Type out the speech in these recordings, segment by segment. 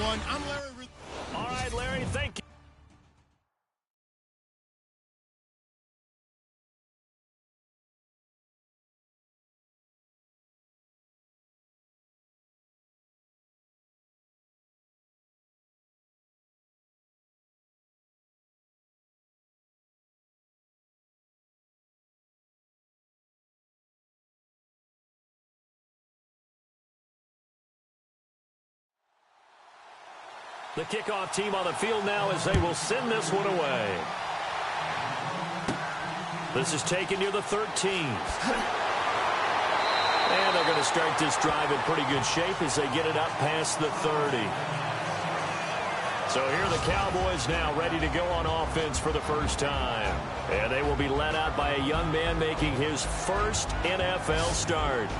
everyone. I'm Larry. All right, Larry, thank you. The kickoff team on the field now as they will send this one away. This is taken near the 13. And they're going to start this drive in pretty good shape as they get it up past the 30. So here are the Cowboys now ready to go on offense for the first time. And they will be led out by a young man making his first NFL start.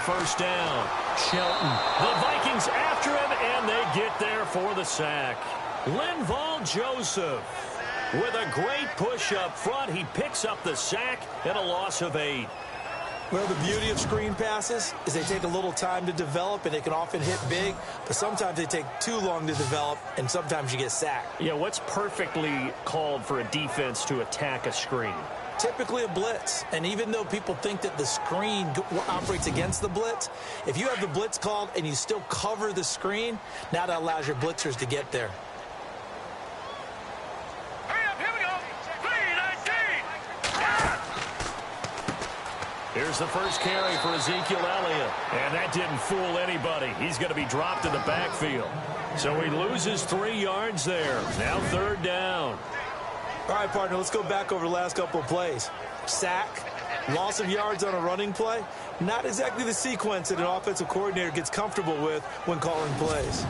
First down, Shelton. The Vikings after him, and they get there for the sack. Linval Joseph with a great push up front. He picks up the sack and a loss of 8. Well, the beauty of screen passes is they take a little time to develop, and they can often hit big, but sometimes they take too long to develop, and sometimes you get sacked. Yeah, what's perfectly called for a defense to attack a screen? Typically a blitz, and even though people think that the screen operates against the blitz, if you have the blitz called and you still cover the screen, now that allows your blitzers to get there. Hurry up, here we go. 3-19. Here's the first carry for Ezekiel Elliott, and that didn't fool anybody. He's going to be dropped in the backfield. So he loses 3 yards there. Now third down. All right, partner, let's go back over the last couple of plays. Sack, loss of yards on a running play, not exactly the sequence that an offensive coordinator gets comfortable with when calling plays.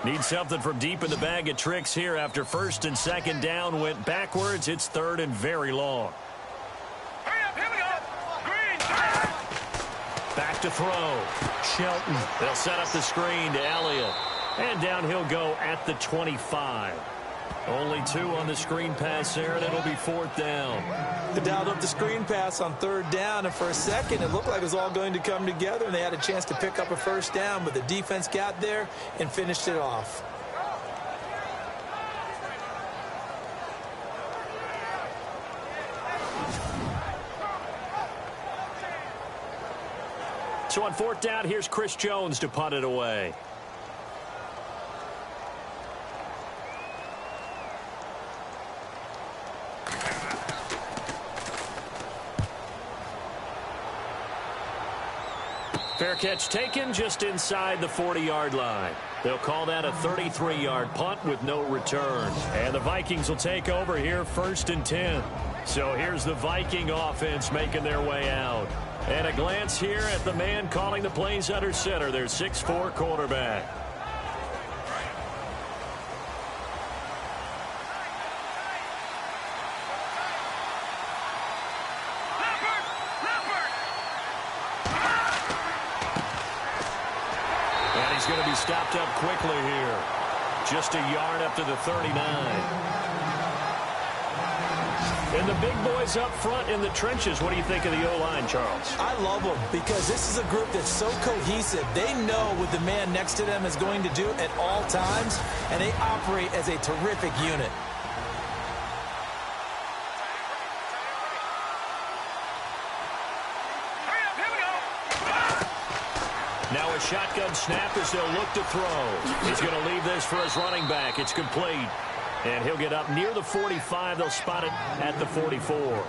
Need something from deep in the bag of tricks here after first and second down went backwards. It's third and very long. Hurry up, here we go. Green. Back to throw. Shelton. They'll set up the screen to Elliott. And down he'll go at the 25. Only 2 on the screen pass there, and it'll be fourth down. They dialed up the screen pass on third down, and for a second it looked like it was all going to come together, and they had a chance to pick up a first down, but the defense got there and finished it off. So on fourth down, here's Chris Jones to punt it away. Fair catch taken just inside the 40-yard line. They'll call that a 33-yard punt with no return. And the Vikings will take over here first and 10. So here's the Viking offense making their way out. And a glance here at the man calling the plays under center, their 6'4" quarterback. He's going to be stopped up quickly here. Just a yard up to the 39. And the big boys up front in the trenches. What do you think of the O-line, Charles? I love them because this is a group that's so cohesive. They know what the man next to them is going to do at all times, and they operate as a terrific unit. Now a shotgun snap as they'll look to throw. He's going to leave this for his running back. It's complete. And he'll get up near the 45. They'll spot it at the 44.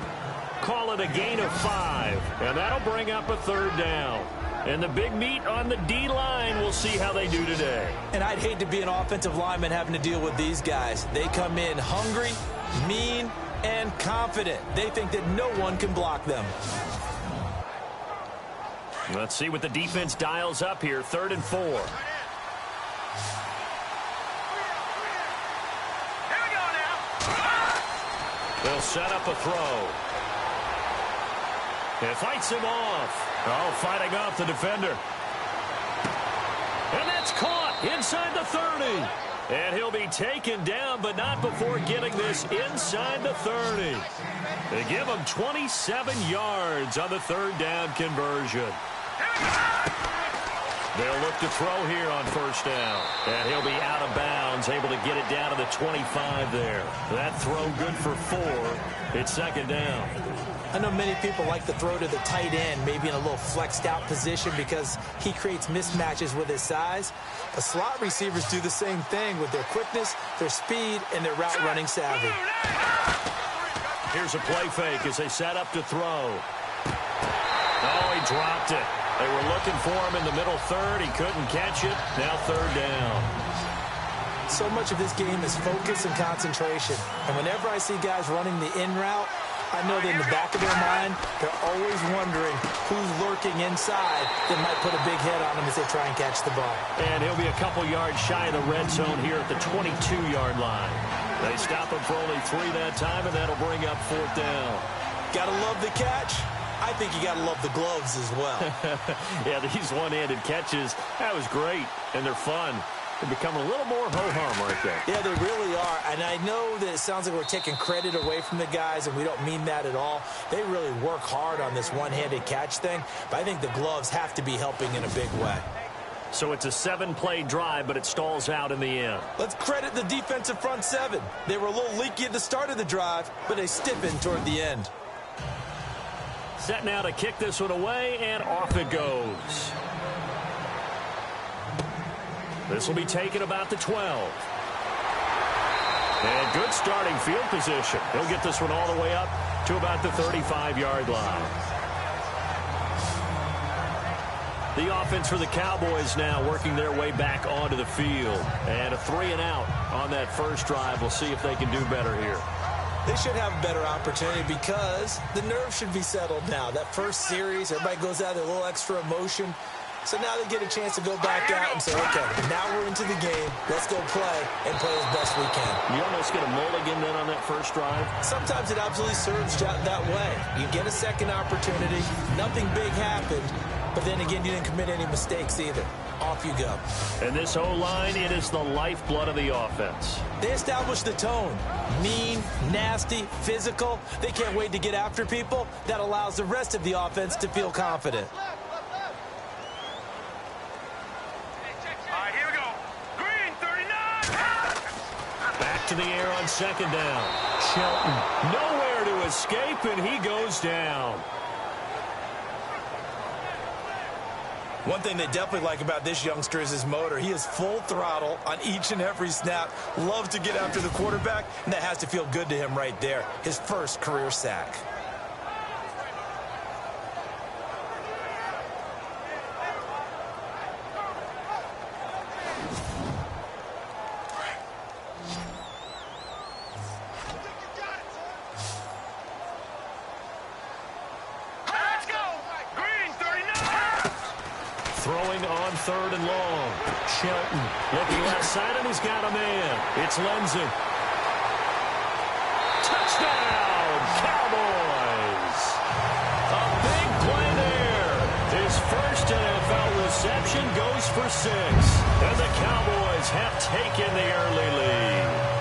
Call it a gain of 5. And that'll bring up a third down. And the big meat on the D-line, we'll see how they do today. And I'd hate to be an offensive lineman having to deal with these guys. They come in hungry, mean, and confident. They think that no one can block them. Let's see what the defense dials up here. 3rd and 4. Here we go now. They'll set up a throw. It fights him off. Oh, fighting off the defender. And that's caught inside the 30. And he'll be taken down, but not before getting this inside the 30. They give him 27 yards on the third down conversion. They'll look to throw here on first down. And he'll be out of bounds, able to get it down to the 25 there. That throw good for 4. It's second down. I know many people like to throw to the tight end, maybe in a little flexed out position because he creates mismatches with his size. The slot receivers do the same thing with their quickness, their speed, and their route running savvy. Here's a play fake as they set up to throw. Oh, he dropped it. They were looking for him in the middle third. He couldn't catch it. Now third down. So much of this game is focus and concentration. And whenever I see guys running the in route, I know that in the back of their mind, they're always wondering who's lurking inside that might put a big hit on them as they try and catch the ball. And he'll be a couple yards shy of the red zone here at the 22-yard line. They stop him for only 3 that time, and that'll bring up fourth down. Gotta love the catch. I think you gotta love the gloves as well. Yeah, these one-handed catches, that was great, and they're fun. They become a little more ho-hum, aren't they? Yeah, they really are. And I know that it sounds like we're taking credit away from the guys, and we don't mean that at all. They really work hard on this one-handed catch thing, but I think the gloves have to be helping in a big way. So it's a 7-play drive, but it stalls out in the end. Let's credit the defensive front 7. They were a little leaky at the start of the drive, but they stiffened toward the end. Set now to kick this one away, and off it goes. This will be taken about the 12. And good starting field position. He'll get this one all the way up to about the 35-yard line. The offense for the Cowboys now working their way back onto the field. And a 3-and-out on that first drive. We'll see if they can do better here. They should have a better opportunity because the nerves should be settled now. That first series, everybody goes out there, a little extra emotion. So now they get a chance to go back out and say, okay, now we're into the game. Let's go play and play as best we can. You almost get a mulligan then on that first drive. Sometimes it absolutely serves that way. You get a second opportunity. Nothing big happened. But then again, you didn't commit any mistakes either. Off you go. And this O-line, it is the lifeblood of the offense. They established the tone. Mean, nasty, physical. They can't wait to get after people. That allows the rest of the offense to feel confident. To the air on second down. Shelton nowhere to escape, and he goes down. One thing they definitely like about this youngster is his motor. He is full throttle on each and every snap. Loves to get after the quarterback, and that has to feel good to him right there. His first career sack. Throwing on third and long. Shelton looking left side, and he's got a man. It's Lindsey. Touchdown, Cowboys. A big play there. His first NFL reception goes for 6. And the Cowboys have taken the early lead.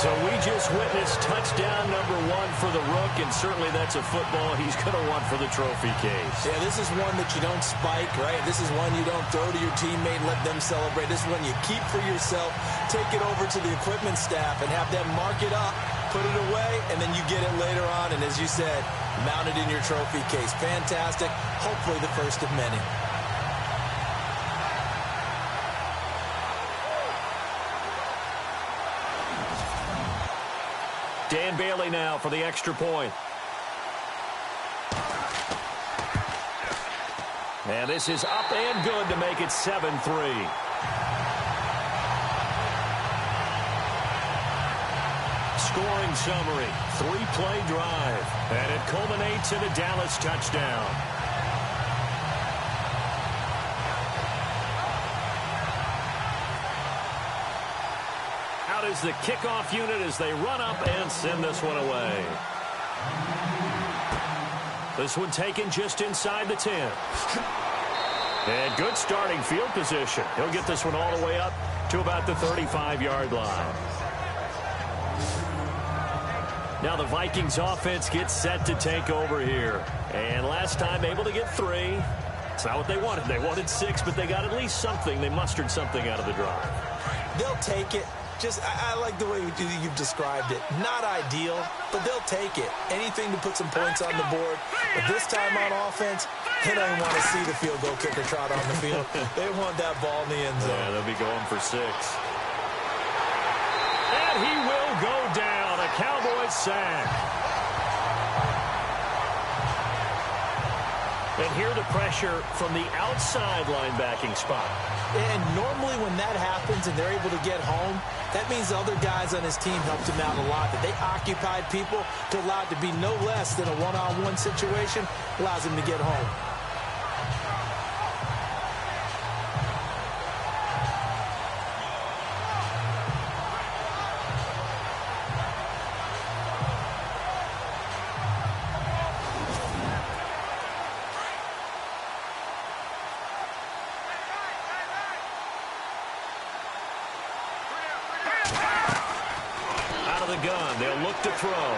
So we just witnessed touchdown number 1 for the Rook, and certainly that's a football he's going to want for the trophy case. Yeah, this is one that you don't spike, right? This is one you don't throw to your teammate and let them celebrate. This is one you keep for yourself, take it over to the equipment staff, and have them mark it up, put it away, and then you get it later on, and as you said, mount it in your trophy case. Fantastic. Hopefully the first of many. Dan Bailey now for the extra point. And this is up and good to make it 7-3. Scoring summary, 3-play drive. And it culminates in a Dallas touchdown. Out is the kickoff unit as they run up and send this one away. This one taken just inside the 10. And good starting field position. He'll get this one all the way up to about the 35-yard line. Now the Vikings offense gets set to take over here. And last time able to get 3. It's not what they wanted. They wanted 6, but they got at least something. They mustered something out of the drive. They'll take it. I like the way you've described it. Not ideal, but they'll take it. Anything to put some points on the board. But this time on offense, they don't want to see the field goal kicker trot on the field. They want that ball in the end zone. Yeah, they'll be going for 6. And he will go down. A Cowboys sack. And here the pressure from the outside linebacking spot. And normally when that happens and they're able to get home, that means the other guys on his team helped him out a lot. That they occupied people to allow it to be no less than a one-on-one situation allows him to get home. Gun. They'll look to throw.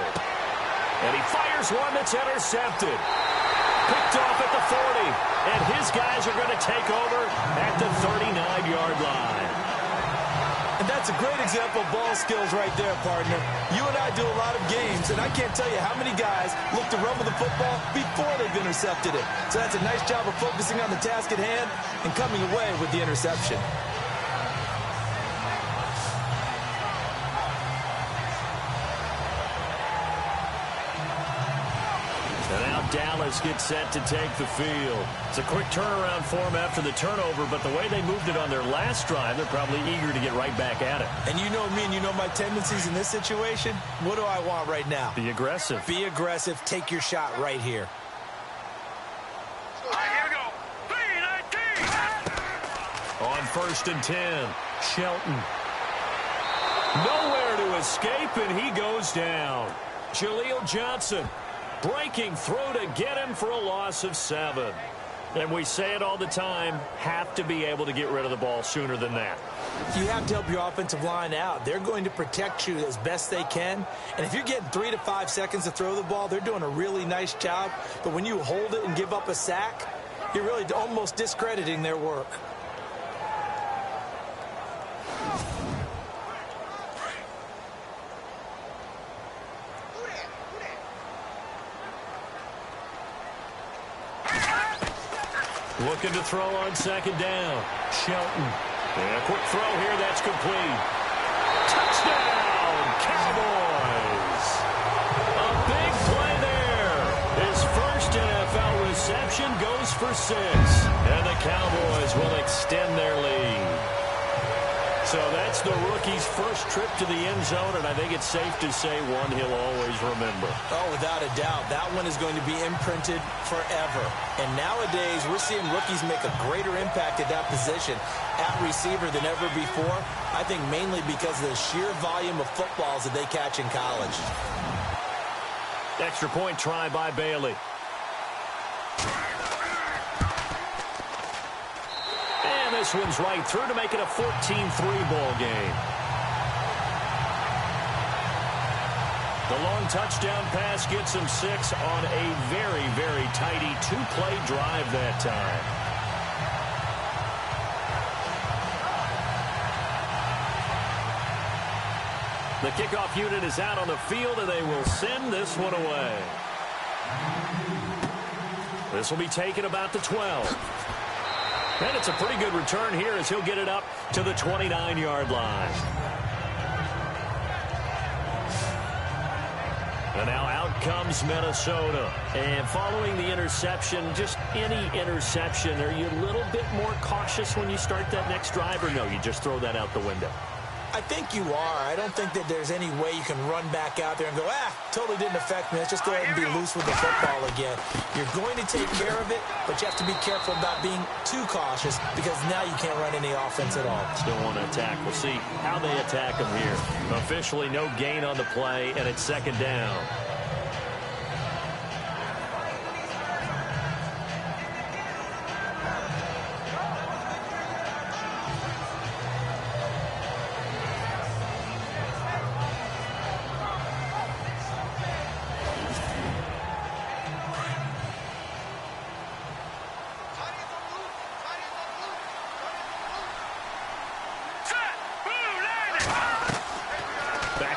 And he fires one that's intercepted. Picked off at the 40. And his guys are going to take over at the 39-yard line. And that's a great example of ball skills right there, partner. You and I do a lot of games, and I can't tell you how many guys look to run with the football before they've intercepted it. So that's a nice job of focusing on the task at hand and coming away with the interception. Dallas gets set to take the field. It's a quick turnaround for them after the turnover, but the way they moved it on their last drive, they're probably eager to get right back at it. And you know me and you know my tendencies in this situation. What do I want right now? Be aggressive. Be aggressive. Take your shot right here. All right, here we go. 3-19. On 1st and 10, Shelton. Nowhere to escape, and he goes down. Jaleel Johnson. Breaking through to get him for a loss of 7. And we say it all the time, have to be able to get rid of the ball sooner than that. You have to help your offensive line out. They're going to protect you as best they can. And if you're getting 3 to 5 seconds to throw the ball, they're doing a really nice job. But when you hold it and give up a sack, you're really almost discrediting their work. Looking to throw on 2nd down. Shelton. And a quick throw here. That's complete. Touchdown, Cowboys. A big play there. His first NFL reception goes for 6. And the Cowboys will extend their lead. So that's the rookie's first trip to the end zone, and I think it's safe to say one he'll always remember. Oh, without a doubt. That one is going to be imprinted forever. And nowadays, we're seeing rookies make a greater impact at that position at receiver than ever before. I think mainly because of the sheer volume of footballs that they catch in college. Extra point try by Bailey. And this one's right through to make it a 14-3 ball game. The long touchdown pass gets him 6 on a very, very tidy 2-play drive that time. The kickoff unit is out on the field, and they will send this one away. This will be taken about the 12. And it's a pretty good return here as he'll get it up to the 29-yard line. And now out comes Minnesota. And following the interception, just any interception, are you a little bit more cautious when you start that next drive, or no, you just throw that out the window? I think you are. I don't think that there's any way you can run back out there and go, totally didn't affect me. Let's just go ahead and be loose with the football again. You're going to take care of it, but you have to be careful about being too cautious because now you can't run any offense at all. Still want to attack. We'll see how they attack them here. Officially no gain on the play, and it's 2nd down.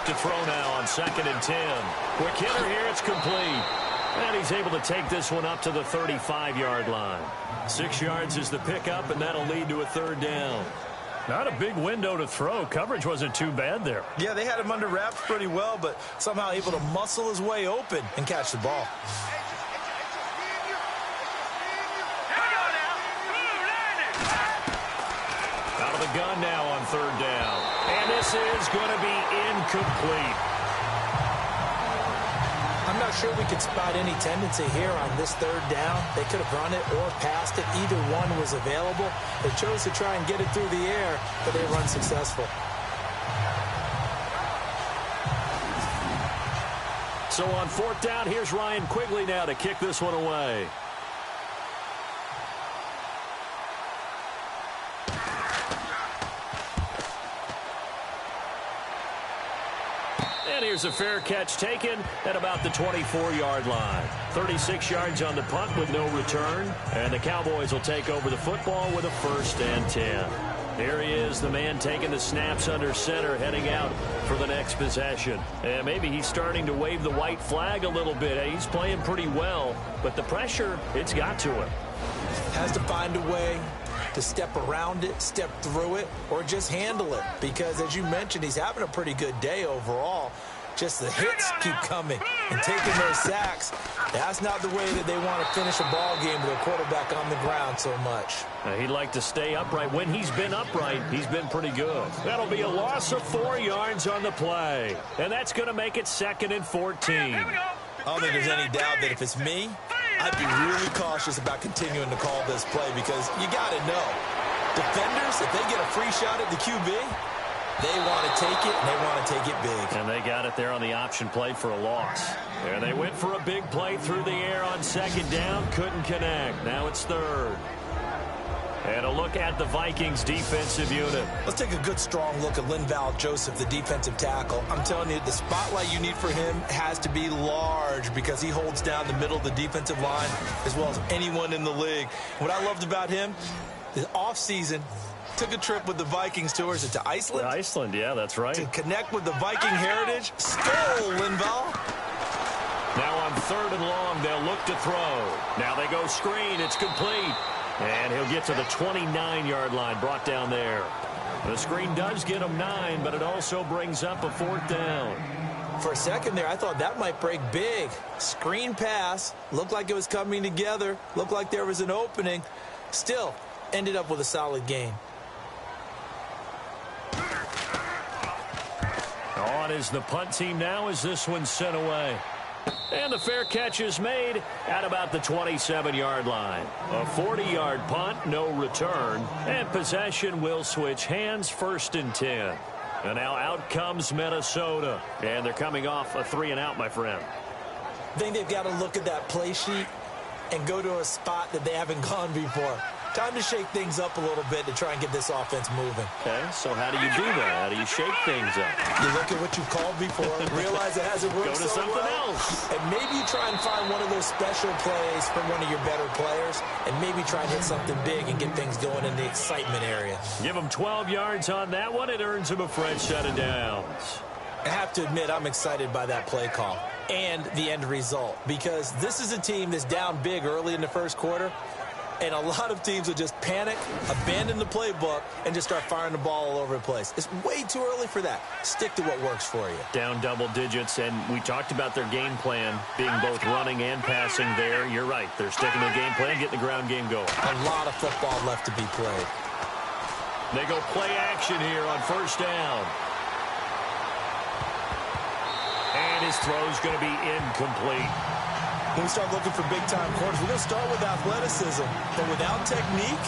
to throw now on 2nd and 10. Quick hitter here. It's complete. And he's able to take this one up to the 35-yard line. 6 yards is the pickup, and that'll lead to a 3rd down. Not a big window to throw. Coverage wasn't too bad there. Yeah, they had him under wraps pretty well, but somehow able to muscle his way open and catch the ball. Out of the gun now on 3rd down. And this is going to be incomplete. I'm not sure we could spot any tendency here on this 3rd down. They could have run it or passed it. Either one was available. They chose to try and get it through the air, but they run successful. So on 4th down, here's Ryan Quigley now to kick this one away. And here's a fair catch taken at about the 24-yard line. 36 yards on the punt with no return. And the Cowboys will take over the football with a 1st and 10. Here he is, the man taking the snaps under center, heading out for the next possession. And maybe he's starting to wave the white flag a little bit. He's playing pretty well, but the pressure, it's got to him. Has to find a way to step around it, step through it, or just handle it. Because, as you mentioned, he's having a pretty good day overall. Just the hits keep coming and taking those sacks. That's not the way that they want to finish a ball game with a quarterback on the ground so much. He'd like to stay upright. When he's been upright, he's been pretty good. That'll be a loss of 4 yards on the play. And that's going to make it 2nd and 14. I don't think there's any doubt that if it's me, I'd be really cautious about continuing to call this play because you got to know. Defenders, if they get a free shot at the QB, they want to take it, and they want to take it big. And they got it there on the option play for a loss. And they went for a big play through the air on 2nd down. Couldn't connect. Now it's 3rd. And a look at the Vikings defensive unit. Let's take a good, strong look at Linval Joseph, the defensive tackle. I'm telling you, the spotlight you need for him has to be large because he holds down the middle of the defensive line as well as anyone in the league. What I loved about him, the offseason, took a trip with the Vikings tour. Is it to Iceland? Iceland, yeah, that's right. To connect with the Viking heritage. Stole Linval. Now on 3rd and long, they'll look to throw. Now they go screen. It's complete. And he'll get to the 29-yard line, brought down there. The screen does get him 9, but it also brings up a 4th down. For a second there, I thought that might break big. Screen pass. Looked like it was coming together. Looked like there was an opening. Still, ended up with a solid gain. On is the punt team now as this one's sent away. And the fair catch is made at about the 27-yard line. A 40-yard punt, no return. And possession will switch hands, 1st and 10. And now out comes Minnesota. And they're coming off a 3-and-out, my friend. I think they've got to look at that play sheet and go to a spot that they haven't gone before. Time to shake things up a little bit to try and get this offense moving. Okay, so how do you do that? How do you shake things up? You look at what you've called before, realize it hasn't worked Go to so something well, else. and maybe you try and find one of those special plays from one of your better players, and maybe try and hit something big and get things going in the excitement area. Give him 12 yards on that one. It earns him a fresh set of downs. I have to admit, I'm excited by that play call and the end result because this is a team that's down big early in the first quarter. And a lot of teams will just panic, abandon the playbook, and just start firing the ball all over the place. It's way too early for that. Stick to what works for you. Down double digits, and we talked about their game plan being both running and passing there. You're right. They're sticking to the game plan, getting the ground game going. A lot of football left to be played. They go play action here on 1st down. And his throw's going to be incomplete. When we start looking for big-time corners, we're going to start with athleticism. But without technique,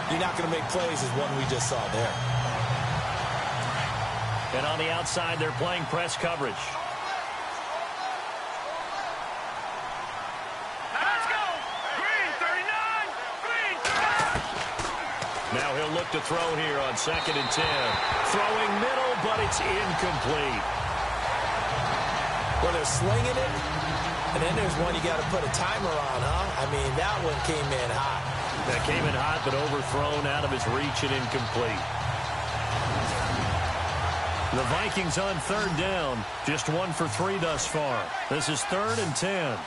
you're not going to make plays as one we just saw there. And on the outside, they're playing press coverage. Let's go! Green 39! Green 39! Now he'll look to throw here on 2nd and 10. Throwing middle, but it's incomplete. Well, they're slinging it. And then there's one you got to put a timer on, huh? I mean, that one came in hot. That came in hot, but overthrown out of his reach and incomplete. The Vikings on third down. Just 1 for 3 thus far. This is 3rd and 10.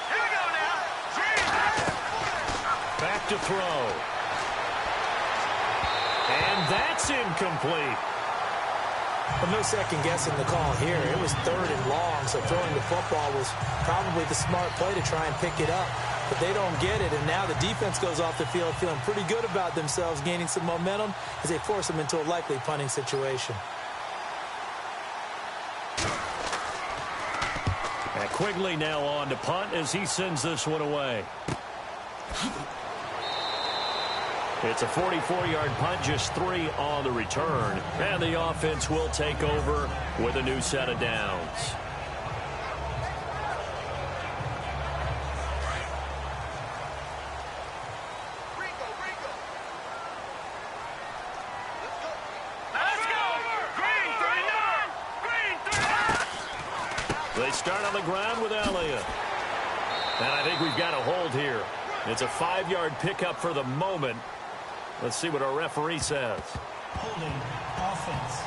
Here we go now. Back to throw. And that's incomplete. Well, no second guessing the call here. It was 3rd and long, so throwing the football was probably the smart play to try and pick it up. But they don't get it, and now the defense goes off the field feeling pretty good about themselves, gaining some momentum as they force them into a likely punting situation. And Quigley now on to punt as he sends this one away. It's a 44-yard punt, just 3 on the return. And the offense will take over with a new set of downs. Let's go. Green 39. Green 39. They start on the ground with Elliott. And I think we've got a hold here. It's a 5-yard pickup for the moment. Let's see what our referee says. Holding offense.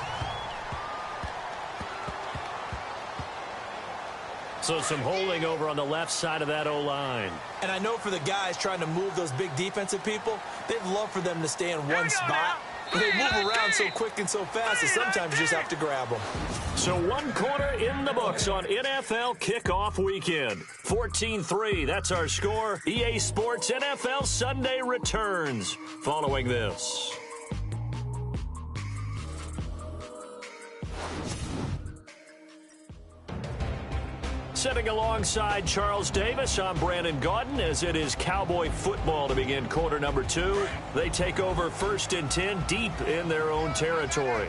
So some holding over on the left side of that O-line. And I know for the guys trying to move those big defensive people, they'd love for them to stay in one spot. But they move around so quick and so fast that sometimes you just have to grab them. So 1 quarter in the books on NFL kickoff weekend. 14-3, that's our score. EA Sports NFL Sunday returns following this. Sitting alongside Charles Davis, I'm Brandon Gaudin, as it is Cowboy football to begin quarter number 2. They take over 1st and 10 deep in their own territory.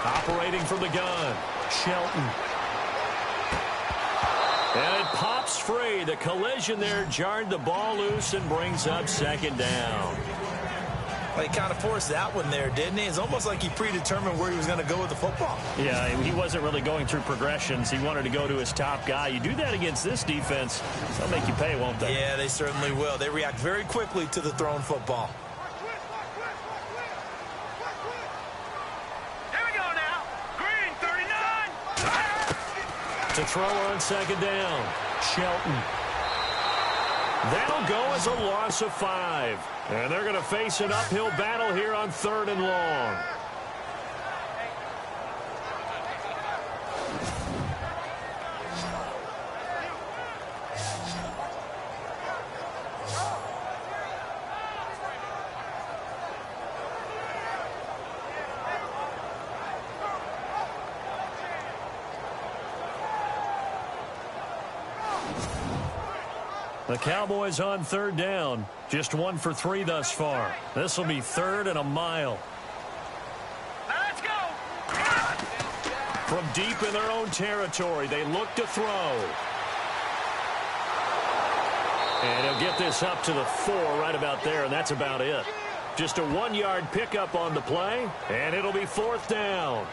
Operating from the gun, Shelton. And it pops free. The collision there jarred the ball loose and brings up 2nd down. Well, he kind of forced that one there, didn't he? It's almost like he predetermined where he was going to go with the football. Yeah, he wasn't really going through progressions. He wanted to go to his top guy. You do that against this defense, they'll make you pay, won't they? Yeah, they certainly will. They react very quickly to the thrown football. Here we go now. Green 39. To throw on 2nd down, Shelton. That'll go as a loss of 5. And they're going to face an uphill battle here on 3rd and long. The Cowboys on 3rd down. Just 1 for 3 thus far. This will be 3rd and a mile. Let's go. From deep in their own territory, they look to throw. And he'll get this up to the 4 right about there, and that's about it. Just a 1-yard pickup on the play, and it'll be 4th down.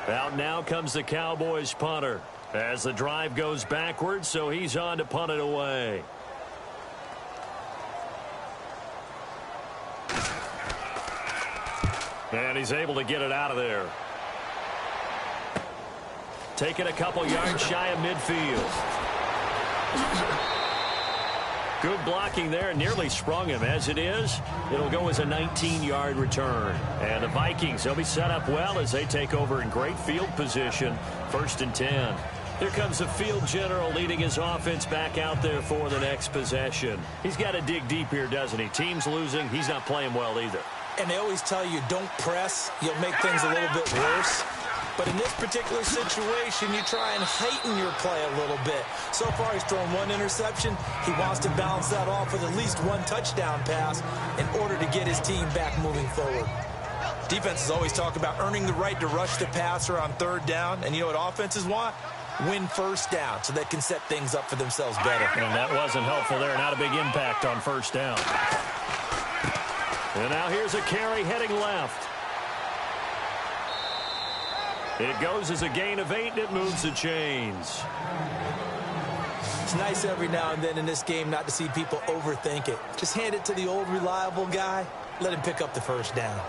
Out now comes the Cowboys punter as the drive goes backwards, so he's on to punt it away. And he's able to get it out of there. Taking a couple yards shy of midfield. Good blocking there, nearly sprung him. As it is, it'll go as a 19-yard return. And the Vikings, they'll be set up well as they take over in great field position. 1st and 10. Here comes the field general leading his offense back out there for the next possession. He's got to dig deep here, doesn't he? Team's losing. He's not playing well either. And they always tell you, don't press. You'll make things a little bit worse. But in this particular situation, you try and heighten your play a little bit. So far, he's thrown 1 interception. He wants to balance that off with at least 1 touchdown pass in order to get his team back moving forward. Defenses always talk about earning the right to rush the passer on 3rd down. And you know what offenses want? Win 1st down so they can set things up for themselves better. And that wasn't helpful there. Not a big impact on 1st down. And now here's a carry heading left. It goes as a gain of 8, and it moves the chains. It's nice every now and then in this game not to see people overthink it. Just hand it to the old reliable guy. Let him pick up the first down.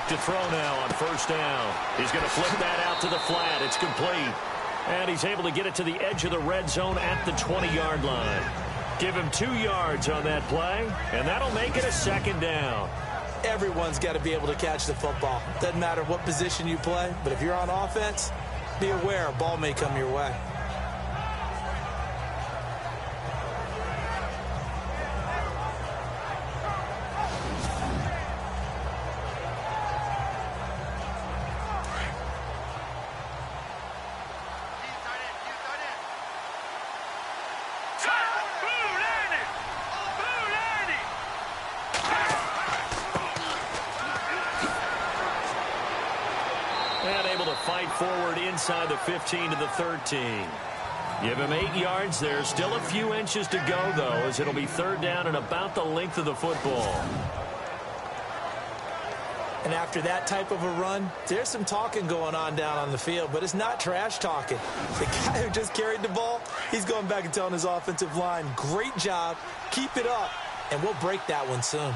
To throw now on first down. He's going to flip that out to the flat. It's complete. And he's able to get it to the edge of the red zone at the 20-yard line. Give him 2 yards on that play, and that'll make it a second down. Everyone's got to be able to catch the football. Doesn't matter what position you play, but if you're on offense, be aware a ball may come your way. Fight forward inside the 15 to the 13. Give him 8 yards there. Still a few inches to go, though, as it'll be third down and about the length of the football. And after that type of a run, there's some talking going on down on the field, but it's not trash talking. The guy who just carried the ball, he's going back and telling his offensive line, great job, keep it up, and we'll break that one soon.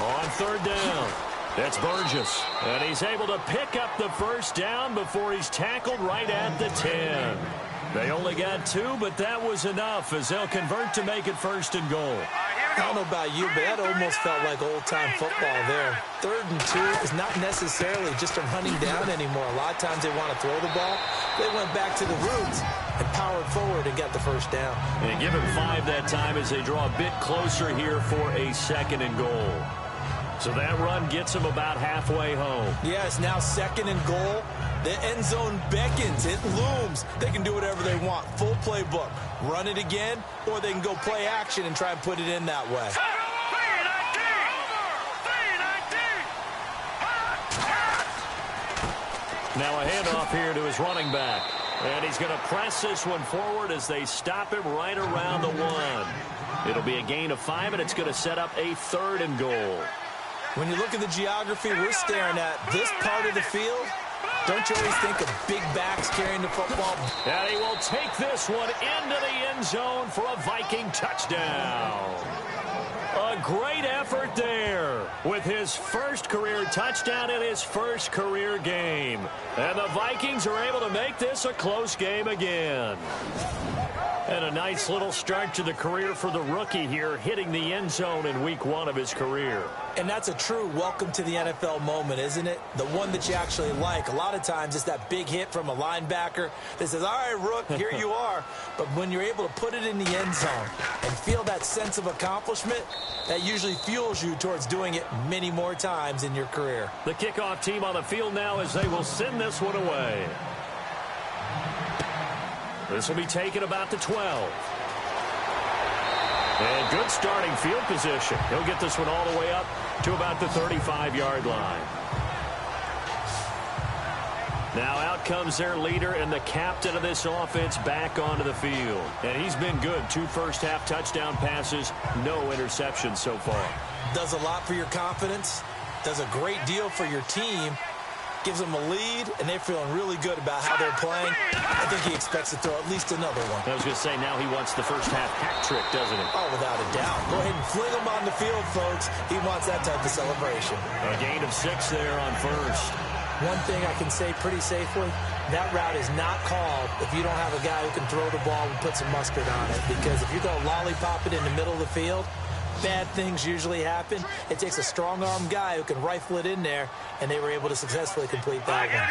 On third down, that's Burgess. And he's able to pick up the first down before he's tackled right at the 10. They only got 2, but that was enough as they'll convert to make it first and goal. I don't know about you, but that almost felt like old-time football there. 3rd and 2 is not necessarily just a running down anymore. A lot of times they want to throw the ball. They went back to the roots and powered forward and got the first down. And give him 5 that time as they draw a bit closer here for a second and goal. So that run gets them about halfway home. Yeah, it's now 2nd and goal. The end zone beckons. It looms. They can do whatever they want. Full playbook. Run it again, or they can go play action and try and put it in that way. Now a handoff here to his running back. And he's going to press this one forward as they stop him right around the 1. It'll be a gain of 5, and it's going to set up a 3rd and goal. When you look at the geography we're staring at, this part of the field, don't you always think of big backs carrying the football? And he will take this one into the end zone for a Viking touchdown. A great effort there with his first career touchdown in his first career game. And the Vikings are able to make this a close game again. And a nice little start to the career for the rookie here, hitting the end zone in week 1 of his career. And that's a true welcome to the NFL moment, isn't it? The one that you actually like. A lot of times it's that big hit from a linebacker that says, all right, Rook, here you are. But when you're able to put it in the end zone and feel that sense of accomplishment, that usually fuels you towards doing it many more times in your career. The kickoff team on the field now as they will send this one away. This will be taken about the 12. And good starting field position. He'll get this one all the way up to about the 35-yard line. Now out comes their leader and the captain of this offense back onto the field. And he's been good. 2 first-half touchdown passes, no interceptions so far. Does a lot for your confidence. Does a great deal for your team. Gives them a lead, and they're feeling really good about how they're playing. I think he expects to throw at least another one. I was going to say, now he wants the first-half hat trick, doesn't he? Oh, without a doubt. Go ahead and fling him on the field, folks. He wants that type of celebration. A gain of 6 there on first. One thing I can say pretty safely, that route is not called if you don't have a guy who can throw the ball and put some mustard on it. Because if you go lollipop it in the middle of the field, bad things usually happen. It takes a strong-arm guy who can rifle it in there, and they were able to successfully complete that one.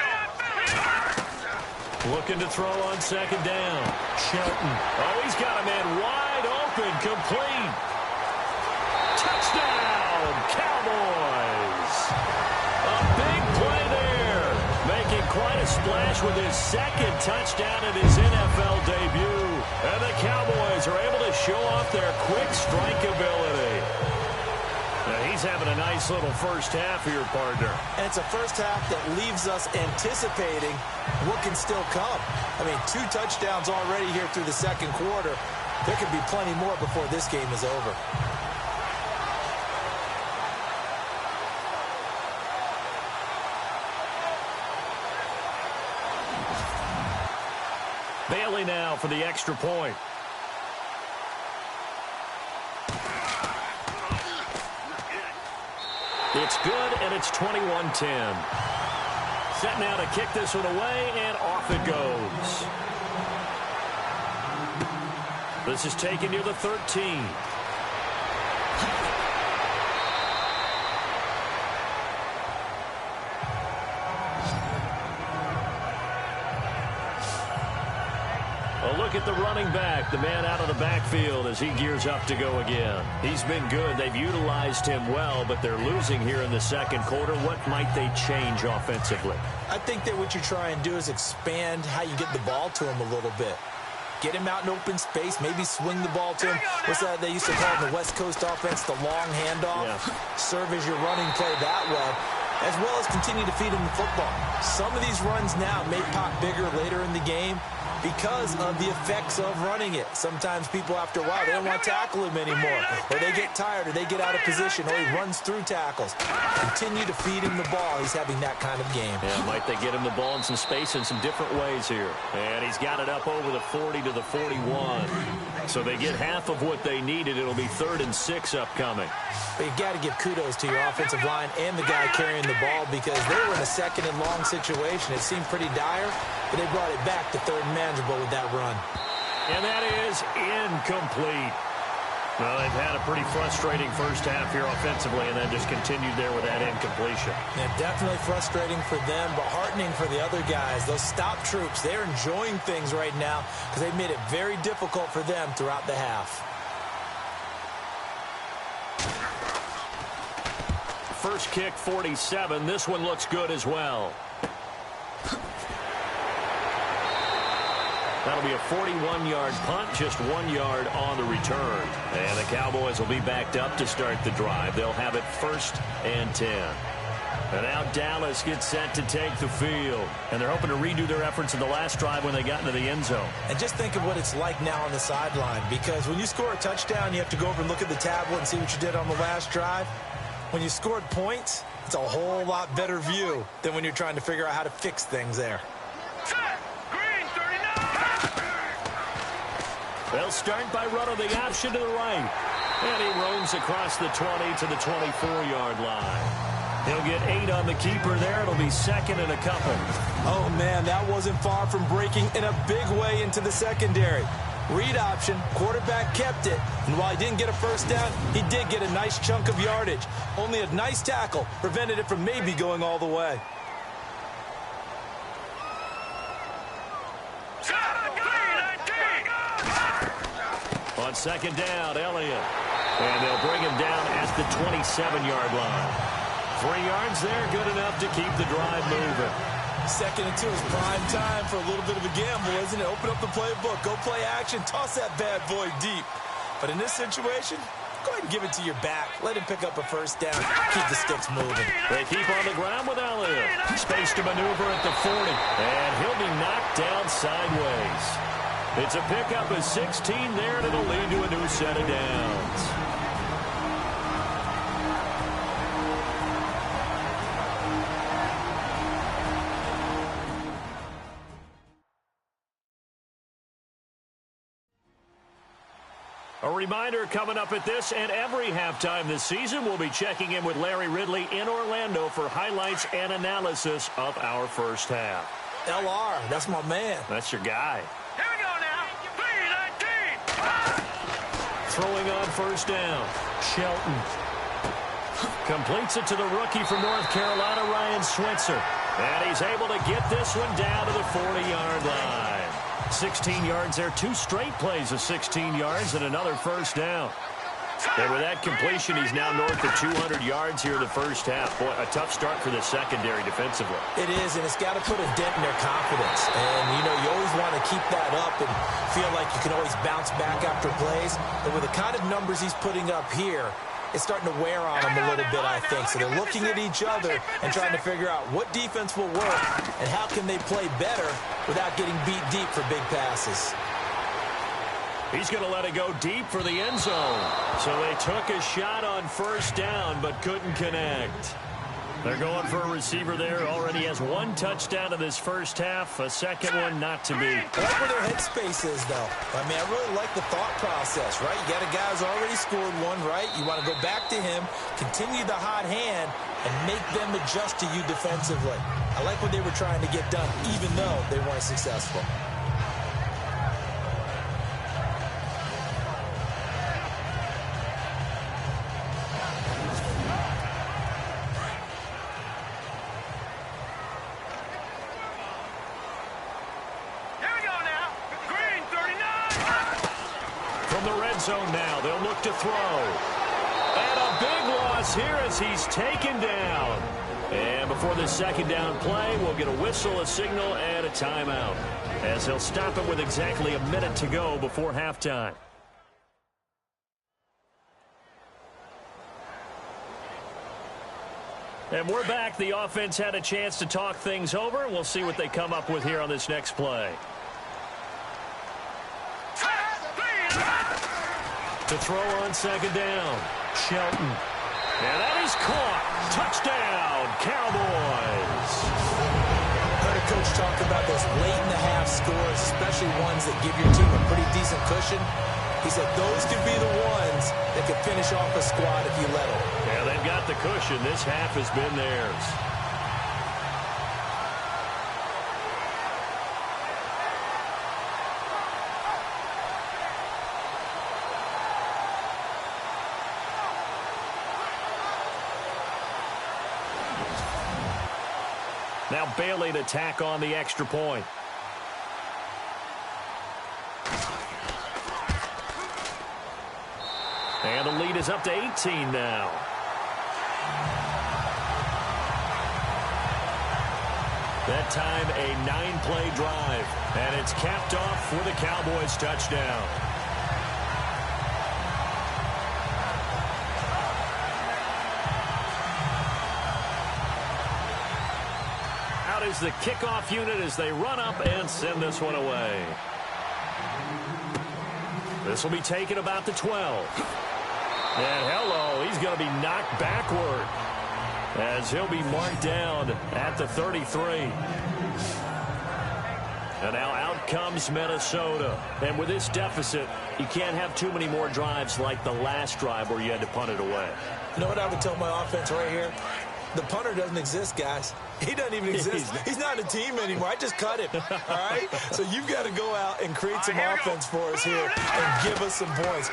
Looking to throw on second down. Shelton. Oh, he's got a man wide open, complete. Touchdown, Cowboys. A big play there. quite a splash with his second touchdown in his NFL debut. And the Cowboys are able to show off their quick strike ability. Now he's having a nice little first half here, partner. And it's a first half that leaves us anticipating what can still come. I mean, 2 touchdowns already here through the second quarter. There could be plenty more before this game is over. Bailey now for the extra point. It's good, and it's 21-10. Set now to kick this one away, and off it goes. This is taken near the 13. A look at the running back, the man out of the backfield as he gears up to go again. He's been good. They've utilized him well, but they're losing here in the second quarter. What might they change offensively? I think that what you try and do is expand how you get the ball to him a little bit. Get him out in open space, maybe swing the ball to him. What's that they used to call in the West Coast offense, the long handoff? Yeah. Serve as your running play that way, as well as continue to feed him the football. Some of these runs now may pop bigger later in the game because of the effects of running it. Sometimes people, after a while, they don't want to tackle him anymore, or they get tired, or they get out of position, or he runs through tackles. Continue to feed him the ball. He's having that kind of game. Yeah, might they get him the ball in some space in some different ways here. And he's got it up over the 40 to the 41. So they get half of what they needed. It'll be 3rd and 6 upcoming. But you got to give kudos to your offensive line and the guy carrying the ball, because they were in a 2nd and long situation. It seemed pretty dire, but they brought it back to 3rd and manageable with that run. And that is incomplete. Well, they've had a pretty frustrating first half here offensively, and then just continued there with that incompletion. Yeah, definitely frustrating for them, but heartening for the other guys. Those stop troops, they're enjoying things right now because they made it very difficult for them throughout the half. First kick, 47. This one looks good as well. That'll be a 41-yard punt, just 1 yard on the return. And the Cowboys will be backed up to start the drive. They'll have it 1st and 10. And now Dallas gets set to take the field. And they're hoping to redo their efforts in the last drive when they got into the end zone. And just think of what it's like now on the sideline, because when you score a touchdown, you have to go over and look at the tablet and see what you did on the last drive. When you scored points, it's a whole lot better view than when you're trying to figure out how to fix things there. They'll start by running the option to the right. And he roams across the 20 to the 24-yard line. He'll get 8 on the keeper there. It'll be 2nd and a couple. Oh, man, that wasn't far from breaking in a big way into the secondary. Read option, quarterback kept it, and while he didn't get a first down, he did get a nice chunk of yardage. Only a nice tackle prevented it from maybe going all the way. On 2nd down, Elliott. And they'll bring him down at the 27-yard line. 3 yards there, good enough to keep the drive moving. 2nd and 2 is prime time for a little bit of a gamble, isn't it? Open up the playbook, go play action, toss that bad boy deep. But in this situation, go ahead and give it to your back. Let him pick up a first down. Keep the sticks moving. They keep on the ground with Elliott. Space to maneuver at the 40. And he'll be knocked down sideways. It's a pickup of 16 there, and it'll lead to a new set of downs. A reminder coming up at this and every halftime this season, we'll be checking in with Larry Ridley in Orlando for highlights and analysis of our first half. LR, that's my man. That's your guy. Here we go now. 3-19. Throwing on first down. Shelton. Completes it to the rookie from North Carolina, Ryan Switzer. And he's able to get this one down to the 40-yard line. 16 yards there, 2 straight plays of 16 yards and another first down. And with that completion, he's now north of 200 yards here in the first half. Boy, a tough start for the secondary defensively. It is, and it's got to put a dent in their confidence. And, you know, you always want to keep that up and feel like you can always bounce back after plays. But with the kind of numbers he's putting up here, it's starting to wear on them a little bit, I think. So they're looking at each other and trying to figure out what defense will work and how can they play better without getting beat deep for big passes. He's going to let it go deep for the end zone. So they took a shot on first down but couldn't connect. They're going for a receiver there. Already has one touchdown in this first half. A second one not to be. I like where their headspace is, though. I mean, I really like the thought process, right? You got a guy who's already scored one, right? You want to go back to him, continue the hot hand, and make them adjust to you defensively. I like what they were trying to get done, even though they weren't successful. Zone now. They'll look to throw. And a big loss here as he's taken down. And before the second down play, we'll get a whistle, a signal, and a timeout, as he'll stop it with exactly a minute to go before halftime. And we're back. The offense had a chance to talk things over. We'll see what they come up with here on this next play. To throw on second down, Shelton. And that is caught. Touchdown, Cowboys. Heard a coach talk about those late in the half scores, especially ones that give your team a pretty decent cushion. He said those could be the ones that could finish off a squad if you let them. Yeah, they've got the cushion. This half has been theirs. Now Bailey to tack on the extra point. And the lead is up to 18 now. That time a 9-play drive. And it's capped off for the Cowboys touchdown. Is the kickoff unit as they run up and send this one away. This will be taken about the 12. And hello, he's going to be knocked backward as he'll be marked down at the 33. And now out comes Minnesota. And with this deficit, you can't have too many more drives like the last drive where you had to punt it away. You know what I would tell my offense right here? The punter doesn't exist, guys. He doesn't even exist. He's not a team anymore. I just cut him, all right? So you've got to go out and create some offense for us here and give us some points.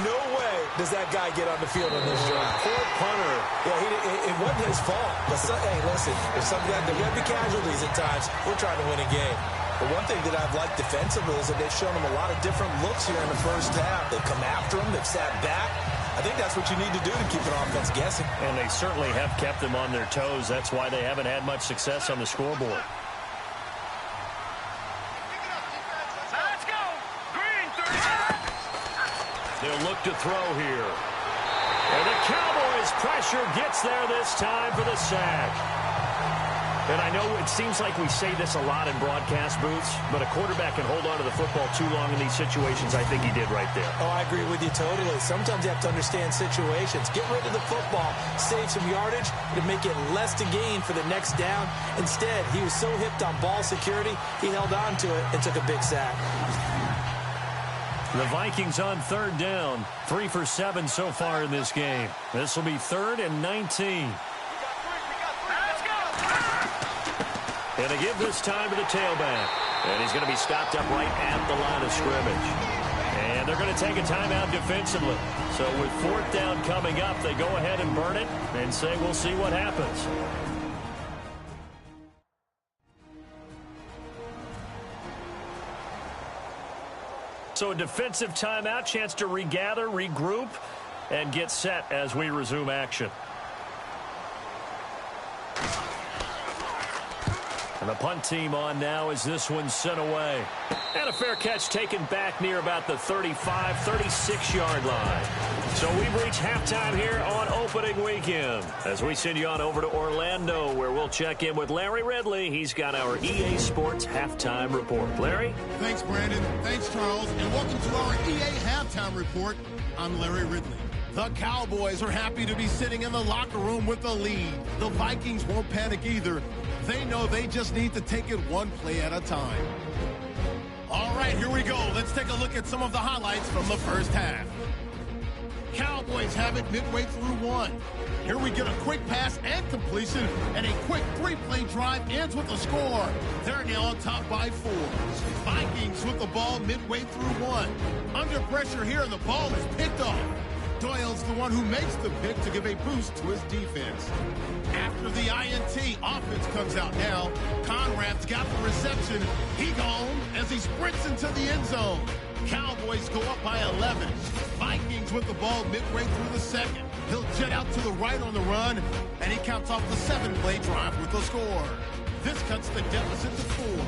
No way does that guy get on the field on this drive. Poor punter. Yeah, it wasn't his fault. But hey, listen, there's going to be casualties at times. We're trying to win a game. But one thing that I've liked defensively is that they've shown them a lot of different looks here in the first half. They've come after them. They've sat back. I think that's what you need to do to keep an offense guessing. And they certainly have kept them on their toes. That's why they haven't had much success on the scoreboard. Let's go. Green, 30. They'll look to throw here. And the Cowboys pressure gets there this time for the sack. And I know it seems like we say this a lot in broadcast booths, but a quarterback can hold on to the football too long in these situations. I think he did right there. Oh, I agree with you totally. Sometimes you have to understand situations. Get rid of the football, save some yardage to make it less to gain for the next down. Instead, he was so hipped on ball security, he held on to it and took a big sack. The Vikings on third down, 3 for 7 so far in this game. This will be 3rd and 19. And they give this time to the tailback. And he's going to be stopped up right at the line of scrimmage. And they're going to take a timeout defensively. So with 4th down coming up, they go ahead and burn it and say we'll see what happens. So a defensive timeout, chance to regather, regroup. and get set as we resume action. And the punt team on now as this one's sent away. And a fair catch taken back near about the 35, 36-yard line. So we've reached halftime here on opening weekend as we send you on over to Orlando, where we'll check in with Larry Ridley. He's got our EA Sports halftime report. Larry? Thanks, Brandon. Thanks, Charles. And welcome to our EA halftime report. I'm Larry Ridley. The Cowboys are happy to be sitting in the locker room with a lead. The Vikings won't panic either. They know they just need to take it one play at a time. All right, here we go. Let's take a look at some of the highlights from the first half. Cowboys have it midway through one. Here we get a quick pass and completion, and a quick three-play drive ends with a score. They're now on top by 4. Vikings with the ball midway through one. Under pressure here, the ball is picked off. Doyle's the one who makes the pick to give a boost to his defense. After the INT, offense comes out now. Conrad's got the reception. He gone as he sprints into the end zone. Cowboys go up by 11. Vikings with the ball midway through the second. He'll jet out to the right on the run, and he counts off the 7-play drive with a score. This cuts the deficit to 4.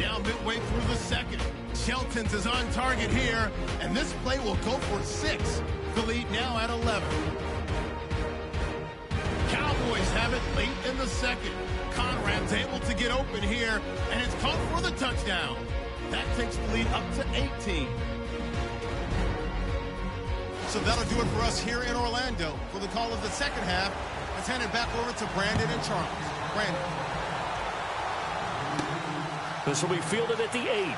Now midway through the second. Shelton's is on target here, and this play will go for 6. The lead now at 11. Cowboys have it late in the second. Conrad's able to get open here, and it's caught for the touchdown. That takes the lead up to 18. So that'll do it for us here in Orlando. For the call of the second half, let's hand it back over to Brandon and Charles. Brandon. This will be fielded at the 8.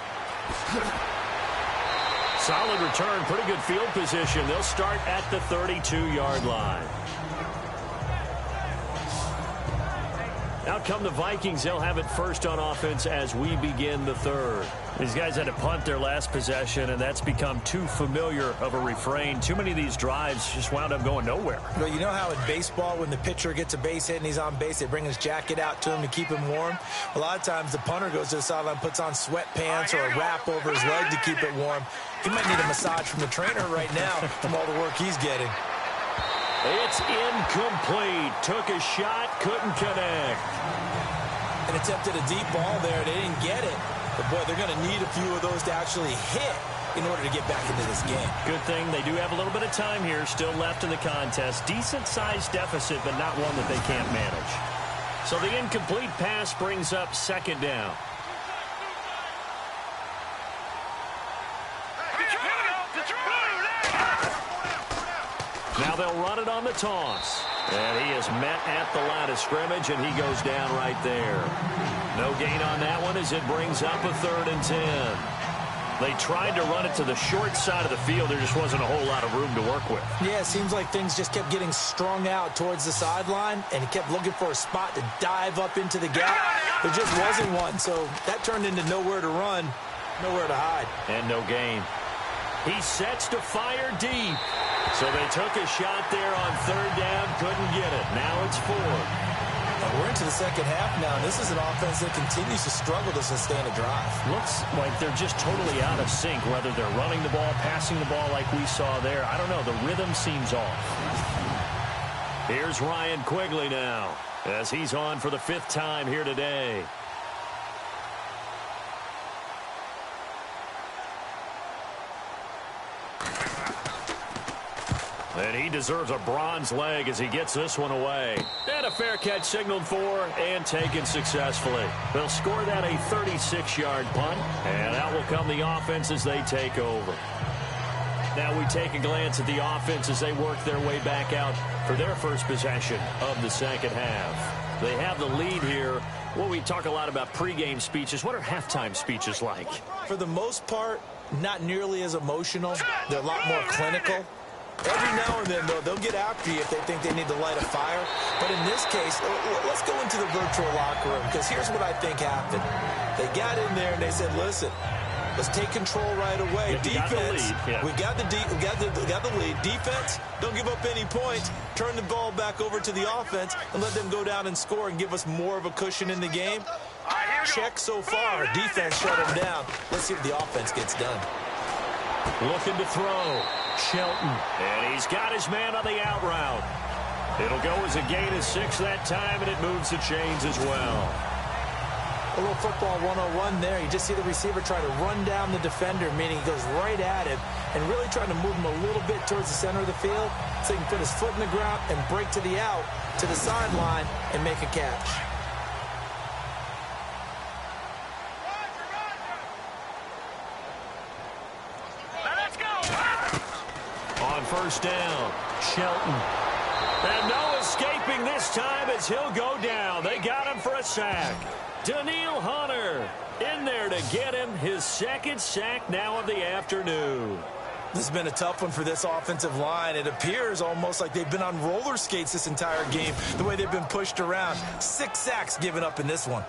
Solid return, pretty good field position. They'll start at the 32-yard line. Out come the Vikings. They'll have it first on offense as we begin the third. These guys had to punt their last possession, and that's become too familiar of a refrain. Too many of these drives just wound up going nowhere. Well, you know how in baseball, when the pitcher gets a base hit and he's on base, they bring his jacket out to him to keep him warm? A lot of times the punter goes to the sideline, puts on sweatpants or a wrap over his leg to keep it warm. He might need a massage from the trainer right now from all the work he's getting. It's incomplete. Took a shot, couldn't connect. And attempted a deep ball there. They didn't get it. But, boy, they're going to need a few of those to actually hit in order to get back into this game. Good thing they do have a little bit of time here still left in the contest. Decent-sized deficit, but not one that they can't manage. So the incomplete pass brings up second down. Now they'll run it on the toss. And he is met at the line of scrimmage, and he goes down right there. No gain on that one as it brings up a 3rd and 10. They tried to run it to the short side of the field. There just wasn't a whole lot of room to work with. Yeah, it seems like things just kept getting strung out towards the sideline, and he kept looking for a spot to dive up into the gap. There just wasn't one, so that turned into nowhere to run, nowhere to hide. And no gain. He sets to fire deep. So they took a shot there on 3rd down, couldn't get it. Now it's 4th. We're into the second half now, and this is an offense that continues to struggle to sustain a drive. Looks like they're just totally out of sync, whether they're running the ball, passing the ball like we saw there. I don't know. The rhythm seems off. Here's Ryan Quigley now as he's on for the 5th time here today. And he deserves a bronze leg as he gets this one away. And a fair catch signaled for and taken successfully. They'll score that a 36-yard punt. And out will come the offense as they take over. Now we take a glance at the offense as they work their way back out for their first possession of the second half. They have the lead here. Well, we talk a lot about pregame speeches. What are halftime speeches like? For the most part, not nearly as emotional. They're a lot more clinical. Every now and then, though, they'll get after you if they think they need to light a fire. But in this case, let's go into the virtual locker room, because here's what I think happened. They got in there and they said, listen, let's take control right away. Defense, we got the lead. Defense, don't give up any points. Turn the ball back over to the offense and let them go down and score and give us more of a cushion in the game. Check so far. Defense shut them down. Let's see if the offense gets done. Looking to throw. Shelton. And he's got his man on the out route. It'll go as a gain of 6 that time, and it moves the chains as well. A little football 101 there. You just see the receiver try to run down the defender, meaning he goes right at him and really trying to move him a little bit towards the center of the field so he can put his foot in the ground and break to the out, to the sideline, and make a catch. Let's go. On first down, Shelton. And no escaping this time as he'll go down. They got him for a sack. Daniil Hunter in there to get him his second sack now of the afternoon. This has been a tough one for this offensive line. It appears almost like they've been on roller skates this entire game, the way they've been pushed around. 6 sacks given up in this one.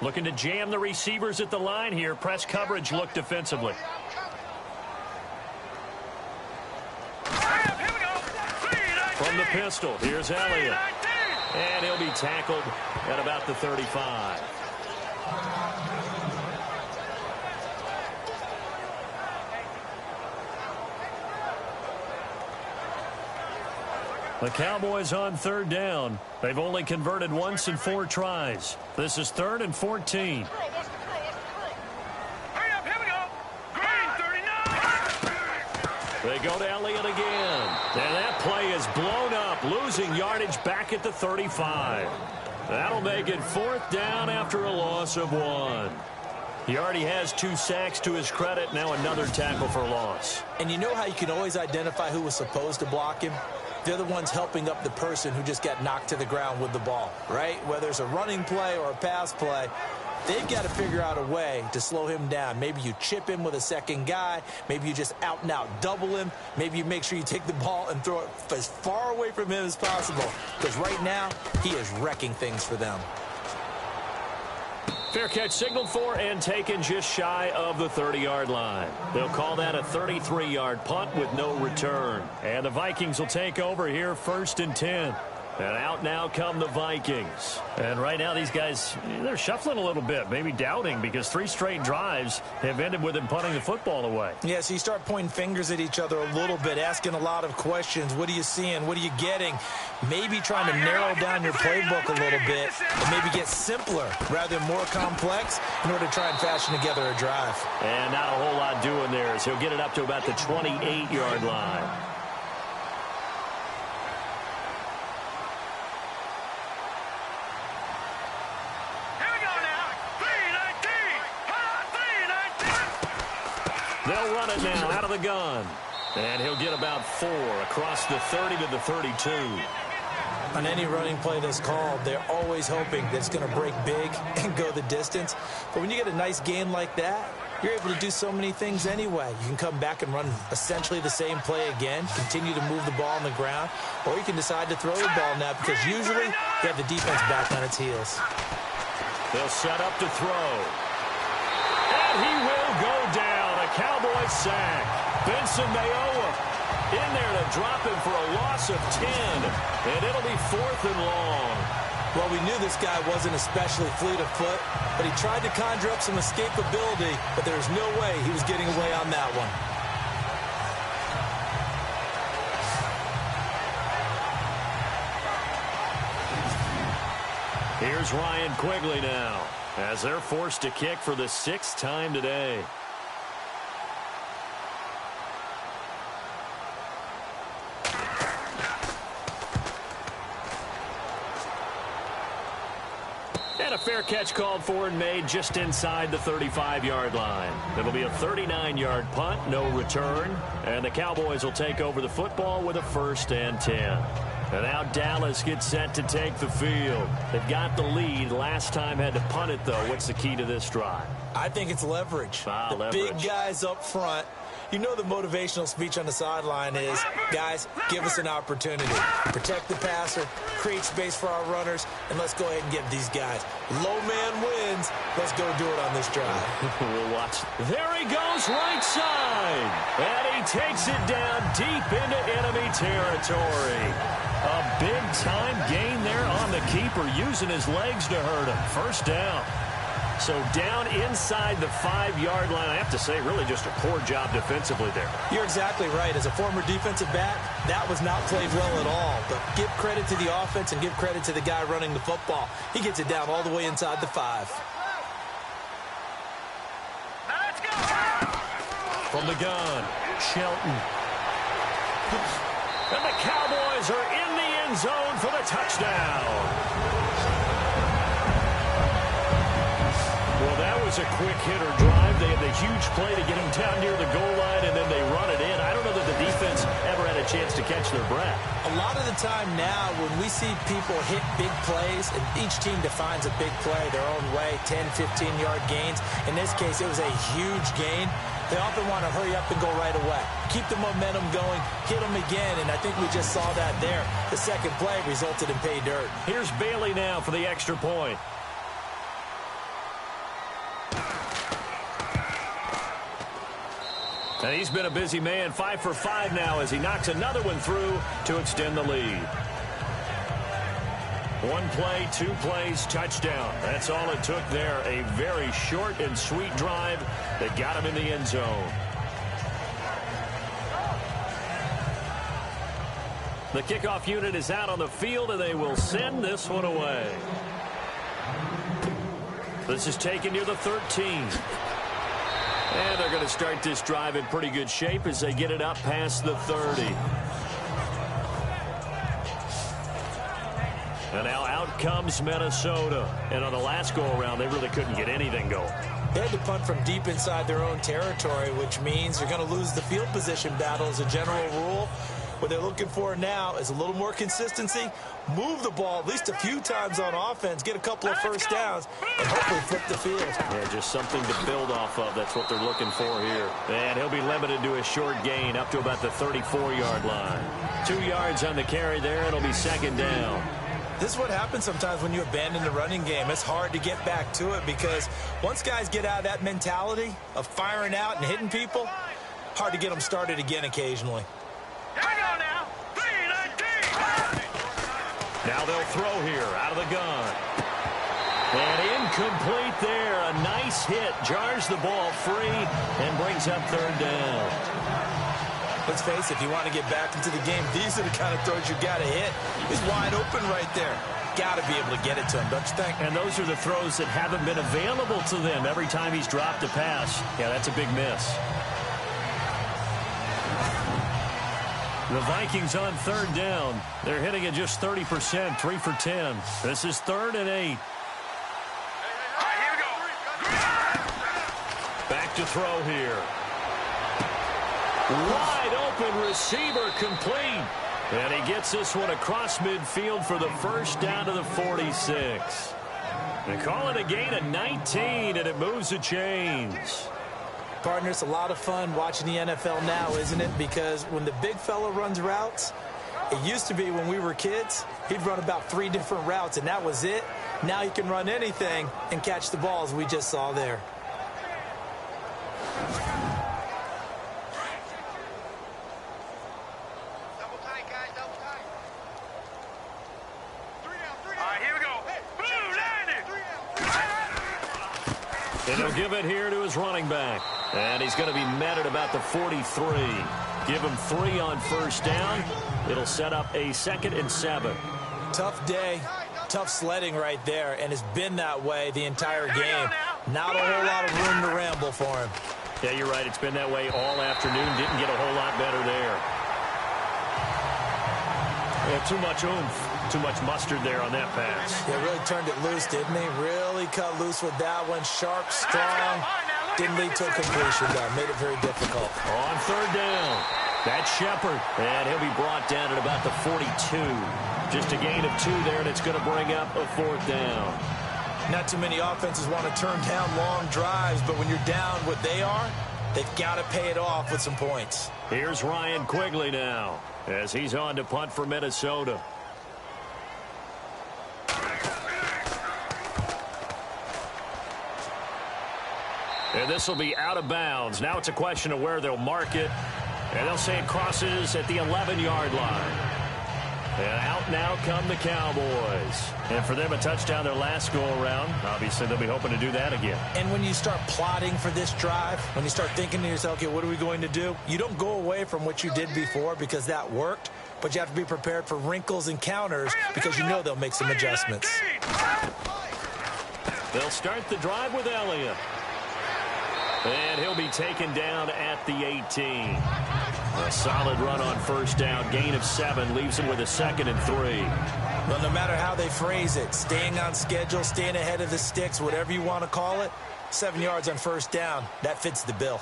Looking to jam the receivers at the line here. Press coverage look defensively. From the pistol, here's Elliott. And he'll be tackled at about the 35. The Cowboys on third down. They've only converted once in 4 tries. This is 3rd and 14. They go to Elliott again. And that play is blown up, losing yardage back at the 35. That'll make it 4th down after a loss of 1. He already has 2 sacks to his credit. Now another tackle for loss. And you know how you can always identify who was supposed to block him? They're the ones helping up the person who just got knocked to the ground with the ball, right? Whether it's a running play or a pass play, they've got to figure out a way to slow him down. Maybe you chip him with a second guy. Maybe you just out and out double him. Maybe you make sure you take the ball and throw it as far away from him as possible. Because right now, he is wrecking things for them. Fair catch signaled for and taken just shy of the 30-yard line. They'll call that a 33-yard punt with no return. And the Vikings will take over here 1st and 10. And out now come the Vikings. And right now these guys, they're shuffling a little bit, maybe doubting, because 3 straight drives have ended with them punting the football away. Yeah, so you start pointing fingers at each other a little bit, asking a lot of questions. What are you seeing? What are you getting? Maybe trying to narrow down your playbook a little bit and maybe get simpler rather than more complex in order to try and fashion together a drive. And not a whole lot doing there as he'll get it up to about the 28-yard line. They'll run it now out of the gun. And he'll get about 4 across the 30 to the 32. On any running play that's called, they're always hoping that it's going to break big and go the distance. But when you get a nice game like that, you're able to do so many things anyway. You can come back and run essentially the same play again, continue to move the ball on the ground, or you can decide to throw the ball now because usually you have the defense back on its heels. They'll set up to throw. And he will go down. A Cowboys sack. Benson Mayowa in there to drop him for a loss of 10. And it'll be 4th and long. Well, we knew this guy wasn't especially fleet of foot, but he tried to conjure up some escapability, but there's no way he was getting away on that one. Here's Ryan Quigley now as they're forced to kick for the 6th time today. And a fair catch called for and made just inside the 35-yard line. It'll be a 39-yard punt, no return. And the Cowboys will take over the football with a 1st and 10. And now Dallas gets set to take the field. They've got the lead. Last time had to punt it, though. What's the key to this drive? I think it's leverage. Leverage. Big guys up front You know the motivational speech on the sideline is, guys, give us an opportunity. Protect the passer, create space for our runners, and let's go ahead and get these guys. Low man wins. Let's go do it on this drive. We'll watch. There he goes, right side. And he takes it down deep into enemy territory. A big-time gain there on the keeper, using his legs to hurt him. First down. So down inside the 5-yard line. I have to say, really just a poor job defensively there. You're exactly right. As a former defensive back, that was not played well at all. But give credit to the offense and give credit to the guy running the football. He gets it down all the way inside the 5. Let's go! From the gun, Shelton. And the Cowboys are in the end zone for the touchdown. Well, that was a quick hitter drive. They had the huge play to get him down near the goal line, and then they run it in. I don't know that the defense ever had a chance to catch their breath. A lot of the time now, when we see people hit big plays, and each team defines a big play their own way, 10, 15-yard gains. In this case, it was a huge gain. They often want to hurry up and go right away. Keep the momentum going, hit them again, and I think we just saw that there. The second play resulted in pay dirt. Here's Bailey now for the extra point. And he's been a busy man, 5 for 5 now as he knocks another one through to extend the lead. 1 play, 2 plays, touchdown. That's all it took there. A very short and sweet drive that got him in the end zone. The kickoff unit is out on the field, and they will send this one away. This is taken near the 13. And they're going to start this drive in pretty good shape as they get it up past the 30. And now out comes Minnesota. And on the last go-around, they really couldn't get anything going. They had to punt from deep inside their own territory, which means they're going to lose the field position battle as a general rule. What they're looking for now is a little more consistency, move the ball at least a few times on offense, get a couple of first downs, and hopefully flip the field. Yeah, just something to build off of. That's what they're looking for here. And he'll be limited to a short gain up to about the 34-yard line. 2 yards on the carry there. It'll be second down. This is what happens sometimes when you abandon the running game. It's hard to get back to it because once guys get out of that mentality of firing out and hitting people, hard to get them started again occasionally. Here we go now. 3-19. Now they'll throw here out of the gun. And incomplete there. A nice hit. Jars the ball free and brings up third down. Let's face it, if you want to get back into the game, these are the kind of throws you got to hit. He's wide open right there. Got to be able to get it to him, don't you think? And those are the throws that haven't been available to them every time he's dropped a pass. Yeah, that's a big miss. The Vikings on third down. They're hitting at just 30%, 3 for 10. This is 3rd and 8. All right, here we go. Back to throw here. Wide open receiver complete. And he gets this one across midfield for the first down to the 46. They call it a gain of 19, and it moves the chains. Partner, it's a lot of fun watching the NFL now, isn't it? Because when the big fella runs routes, it used to be when we were kids, he'd run about 3 different routes, and that was it. Now he can run anything and catch the balls we just saw there. Double tight, guys, double tight. 3 down, 3 down. All right, here we go. Blue, 90. And he'll give it here to his running back. And he's going to be met at about the 43. Give him 3 on first down. It'll set up a 2nd and 7. Tough day, tough sledding right there, and it's been that way the entire game. Not a whole lot of room to ramble for him. Yeah, you're right. It's been that way all afternoon. Didn't get a whole lot better there. Yeah, too much oomph. Too much mustard there on that pass. Yeah, really turned it loose, didn't he? Really cut loose with that one. Sharp, strong. Didn't lead to a completion, though. Made it very difficult. On third down, that's Shepard. And he'll be brought down at about the 42. Just a gain of 2 there, and it's going to bring up a 4th down. Not too many offenses want to turn down long drives, but when you're down what they are, They've got to pay it off with some points. Here's Ryan Quigley now as he's on to punt for Minnesota. And this will be out of bounds. Now it's a question of where they'll mark it. And they'll say it crosses at the 11-yard line. And out now come the Cowboys. And for them, a touchdown their last go-around. Obviously, they'll be hoping to do that again. And when you start plotting for this drive, when you start thinking to yourself, okay, what are we going to do? You don't go away from what you did before because that worked. But you have to be prepared for wrinkles and counters because you know they'll make some adjustments. They'll start the drive with Elliott. And he'll be taken down at the 18. A solid run on first down. Gain of 7 leaves him with a 2nd and 3. Well, no matter how they phrase it, staying on schedule, staying ahead of the sticks, whatever you want to call it, 7 yards on first down, that fits the bill.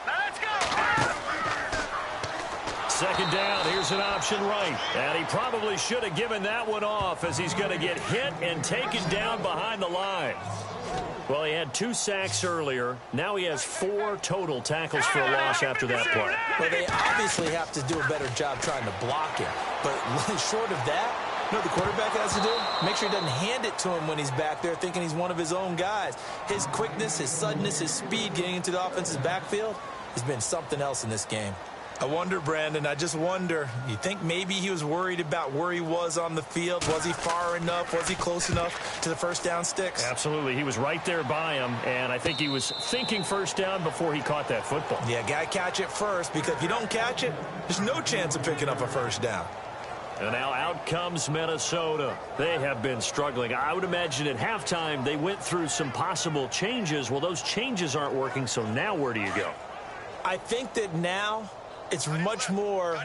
Let's go! 2nd down, here's an option right. And he probably should have given that one off as he's going to get hit and taken down behind the line. Well, he had 2 sacks earlier. Now he has 4 total tackles for a loss after that play. Well, they obviously have to do a better job trying to block him. But short of that, you know what the quarterback has to do? Make sure he doesn't hand it to him when he's back there thinking he's one of his own guys. His quickness, his suddenness, his speed getting into the offense's backfield has been something else in this game. I wonder, Brandon, I just wonder, you think maybe he was worried about where he was on the field? Was he far enough? Was he close enough to the first down sticks? Absolutely. He was right there by him, and I think he was thinking first down before he caught that football. Yeah, got to catch it first, because if you don't catch it, there's no chance of picking up a first down. And now out comes Minnesota. They have been struggling. I would imagine at halftime they went through some possible changes. Well, those changes aren't working, so now where do you go? I think that now it's much more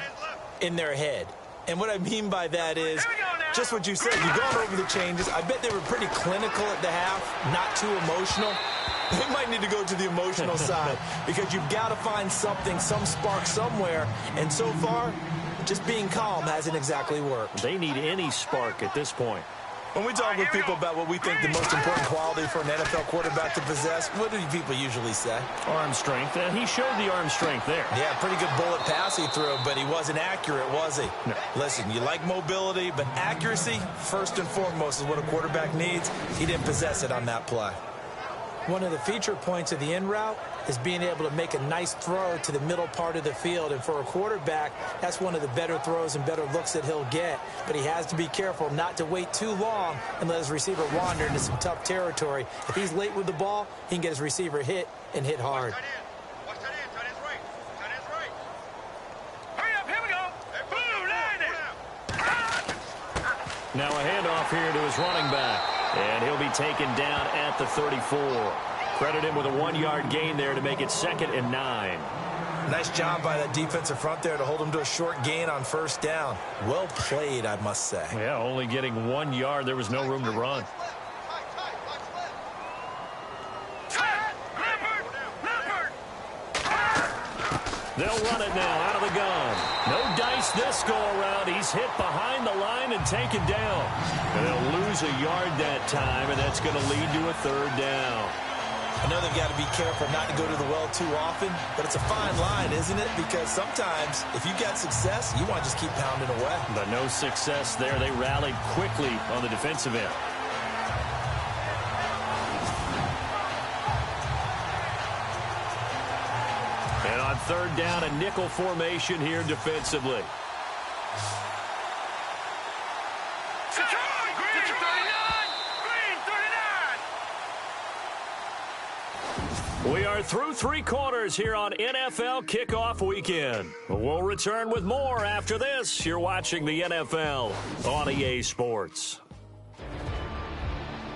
in their head. And what I mean by that is just what you said. You've gone over the changes. I bet they were pretty clinical at the half, not too emotional. They might need to go to the emotional side because you've got to find something, some spark somewhere. And so far, just being calm hasn't exactly worked. They need any spark at this point. When we talk with people about what we think the most important quality for an NFL quarterback to possess, what do people usually say? Arm strength, and he showed the arm strength there. Yeah, pretty good bullet pass he threw, but he wasn't accurate, was he? No. Listen, you like mobility, but accuracy, first and foremost, is what a quarterback needs. He didn't possess it on that play. One of the feature points of the in route is being able to make a nice throw to the middle part of the field. And for a quarterback, that's one of the better throws and better looks that he'll get. But he has to be careful not to wait too long and let his receiver wander into some tough territory. If he's late with the ball, he can get his receiver hit and hit hard. Watch that in. Tight end's right. Tight end's right. Hurry up. Here we go. Boom. Line it. Now a handoff here to his running back. And he'll be taken down at the 34. Credit him with a 1-yard gain there to make it 2nd and 9. Nice job by that defensive front there to hold him to a short gain on first down. Well played, I must say. Yeah, only getting 1 yard. There was no room to run. They'll run it now out of the gun. No dice this go-around. He's hit behind the line and taken down. And they'll lose a yard that time, and that's going to lead to a 3rd down. I know they've got to be careful not to go to the well too often, but it's a fine line, isn't it? Because sometimes, if you got success, you want to just keep pounding away. But no success there. They rallied quickly on the defensive end. And on 3rd down, a nickel formation here defensively. We are through 3 quarters here on NFL Kickoff Weekend. We'll return with more after this. You're watching the NFL on EA Sports.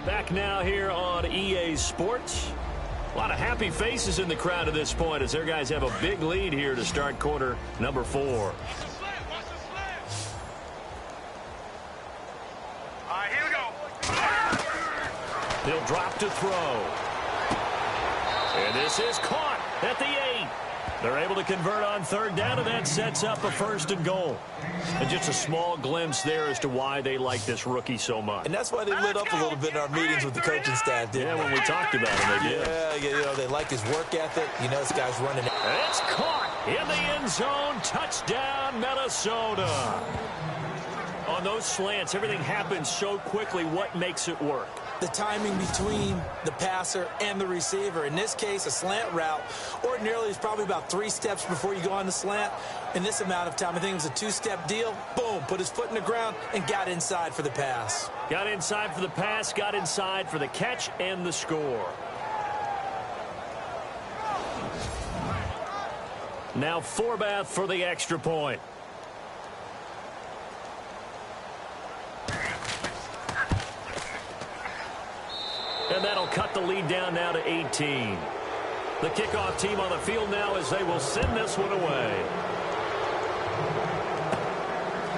Back now here on EA Sports. A lot of happy faces in the crowd at this point as their guys have a big lead here to start quarter number 4. All right, here we go. He'll drop to throw. And this is caught at the 8. They're able to convert on third down, and that sets up a 1st and goal. And just a small glimpse there as to why they like this rookie so much. And that's why they lit up a little bit in our meetings with the coaching staff, didn't they? When we talked about him, they did. Yeah, they like his work ethic. This guy's running. It's caught in the end zone. Touchdown, Minnesota. On those slants, everything happens so quickly. What makes it work? The timing between the passer and the receiver. In this case, a slant route ordinarily is probably about 3 steps before you go on the slant. In this amount of time, I think it was a 2-step deal. Boom, put his foot in the ground and got inside for the pass. Got inside for the pass, got inside for the catch and the score. Now Forbath for the extra point. And that'll cut the lead down now to 18. The kickoff team on the field now as they will send this one away.